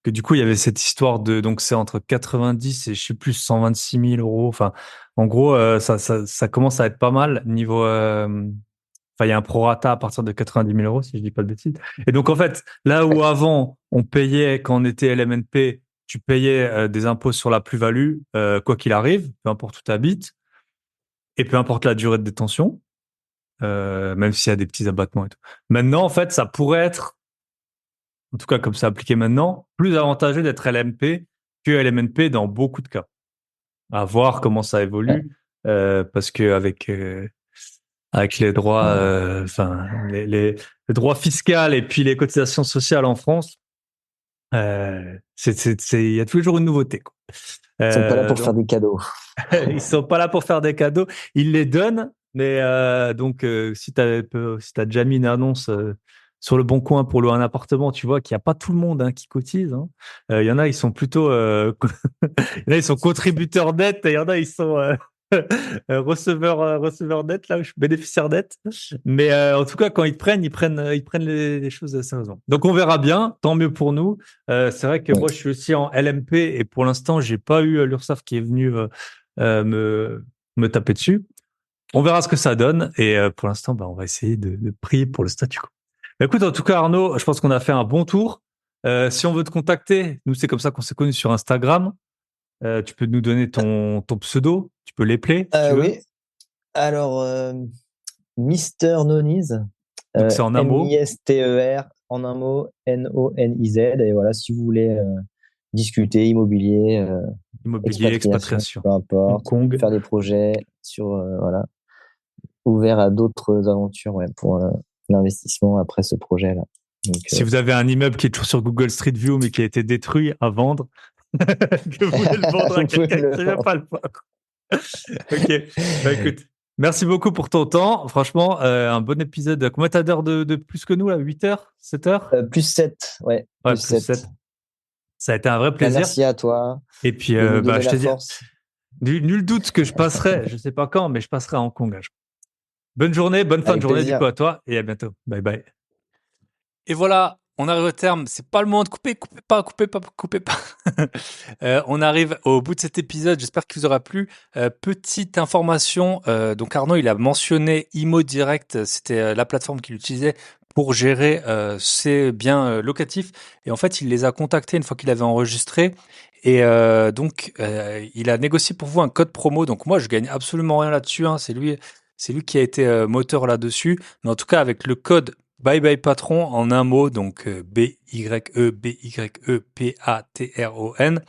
du coup, il y avait cette histoire donc c'est entre 90 et je sais plus 126 000 euros. Enfin, en gros, ça commence à être pas mal niveau, enfin, il y a un prorata à partir de 90 000 euros, si je dis pas de bêtises. Et donc, en fait, là où avant, on payait, quand on était LMNP, tu payais des impôts sur la plus-value, quoi qu'il arrive, peu importe où tu habites, et peu importe la durée de détention, même s'il y a des petits abattements et tout. Maintenant, en fait, ça pourrait être, en tout cas comme c'est appliqué maintenant, plus avantageux d'être LMP que LMNP dans beaucoup de cas. À voir comment ça Ouais. évolue, parce que avec les droits, enfin les droits fiscaux et puis les cotisations sociales en France, il y a toujours une nouveauté, quoi. Ils sont pas là pour faire Donc des cadeaux. ils sont pas là pour faire des cadeaux, ils les donnent, mais donc si t'as déjà mis une annonce sur le Bon Coin pour louer un appartement, tu vois qu'il n'y a pas tout le monde qui cotise, hein. Il y en a, ils sont plutôt, il y en a, ils sont contributeurs net, et il y en a, ils sont receveur net, là, je suis bénéficiaire net. Mais en tout cas, quand ils prennent les choses sérieusement. Donc, on verra bien. Tant mieux pour nous. C'est vrai que Oui. moi, je suis aussi en LMP et pour l'instant, j'ai pas eu l'URSSAF qui est venu euh, me, me taper dessus. On verra ce que ça donne. Et pour l'instant, bah, on va essayer de prier pour le statu quo. Bah, écoute, en tout cas, Arnaud, je pense qu'on a fait un bon tour. Si on veut te contacter, nous, c'est comme ça qu'on s'est connus sur Instagram. Tu peux nous donner ton pseudo, tu peux l'épeler si tu veux. Oui, alors, Mister Noniz, Donc c'est en un mot, Mister, en un mot, Noniz. Et voilà, si vous voulez discuter immobilier, immobilier, expatriation, expatriation, peu Hong importe, Kong. faire des projets sur, voilà, ouvert à d'autres aventures, ouais, pour l'investissement après ce projet-là. Donc, Si vous avez un immeuble qui est toujours sur Google Street View mais qui a été détruit à vendre, que vous voulez le vendre à vous pouvez quelqu'un me le qui ne veut vendre. pas le vendre. Ok, bah écoute, merci beaucoup pour ton temps. Franchement, un bon épisode. Combien t'as d'heures de plus que nous là? 8 heures? 7 heures? Plus 7, ouais, Ouais, plus plus 7. 7. Ça a été un vrai Bah, plaisir. merci à toi Et puis, de nous bah, donner je te la dis, force. nul doute que je passerai, je sais pas quand, mais je passerai à Hong Kong. Bonne journée, bonne fin de Avec journée du plaisir. coup à toi et à bientôt. Bye bye. Et voilà, on arrive au terme. C'est pas le moment de couper, coupez pas, coupez pas, coupez pas. On arrive au bout de cet épisode. J'espère qu'il vous aura plu. Petite information. Donc Arnaud, il a mentionné Imo Direct. C'était la plateforme qu'il utilisait pour gérer ses biens locatifs. Et en fait, il les a contactés une fois qu'il avait enregistré. Et donc, il a négocié pour vous un code promo. Donc moi, je gagne absolument rien là-dessus, hein. C'est lui qui a été moteur là-dessus. Mais en tout cas, avec le code Bye Bye Patron en un mot, donc Bye-E-P-A-T-R-O-N.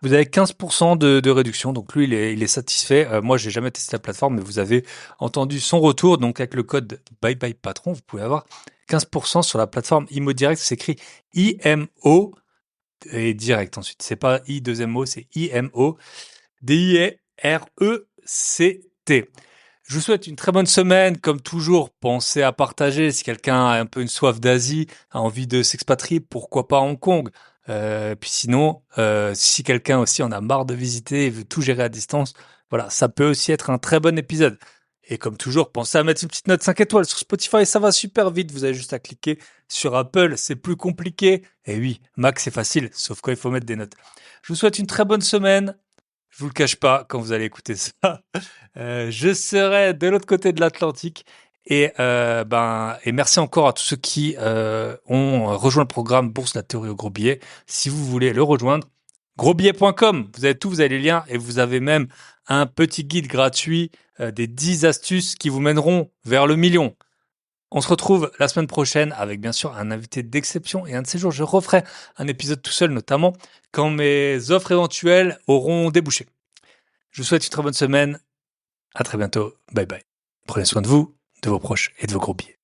Vous avez 15% de réduction, donc lui il est satisfait. Moi j'ai jamais testé la plateforme, mais vous avez entendu son retour. Donc avec le code Bye Bye Patron, vous pouvez avoir 15% sur la plateforme Imo Direct. C'est écrit IMO et direct ensuite. C'est pas I2MO, c'est IMO DIRECT. Je vous souhaite une très bonne semaine. Comme toujours, pensez à partager. Si quelqu'un a un peu une soif d'Asie, a envie de s'expatrier, pourquoi pas Hong Kong. Puis sinon, si quelqu'un aussi en a marre de visiter et veut tout gérer à distance, voilà, ça peut aussi être un très bon épisode. Et comme toujours, pensez à mettre une petite note 5 étoiles sur Spotify, ça va super vite. Vous avez juste à cliquer. Sur Apple, c'est plus compliqué. Et oui, Mac, c'est facile, sauf quand il faut mettre des notes. Je vous souhaite une très bonne semaine. Je vous le cache pas, quand vous allez écouter ça, je serai de l'autre côté de l'Atlantique. Et merci encore à tous ceux qui ont rejoint le programme Bourse la théorie au gros billet. Si vous voulez le rejoindre, grosbillet.com, vous avez tout, vous avez les liens et vous avez même un petit guide gratuit des 10 astuces qui vous mèneront vers le million. On se retrouve la semaine prochaine avec bien sûr un invité d'exception et un de ces jours, je referai un épisode tout seul, notamment quand mes offres éventuelles auront débouché. Je vous souhaite une très bonne semaine. À très bientôt. Bye bye. Prenez soin de vous, de vos proches et de vos gros billets.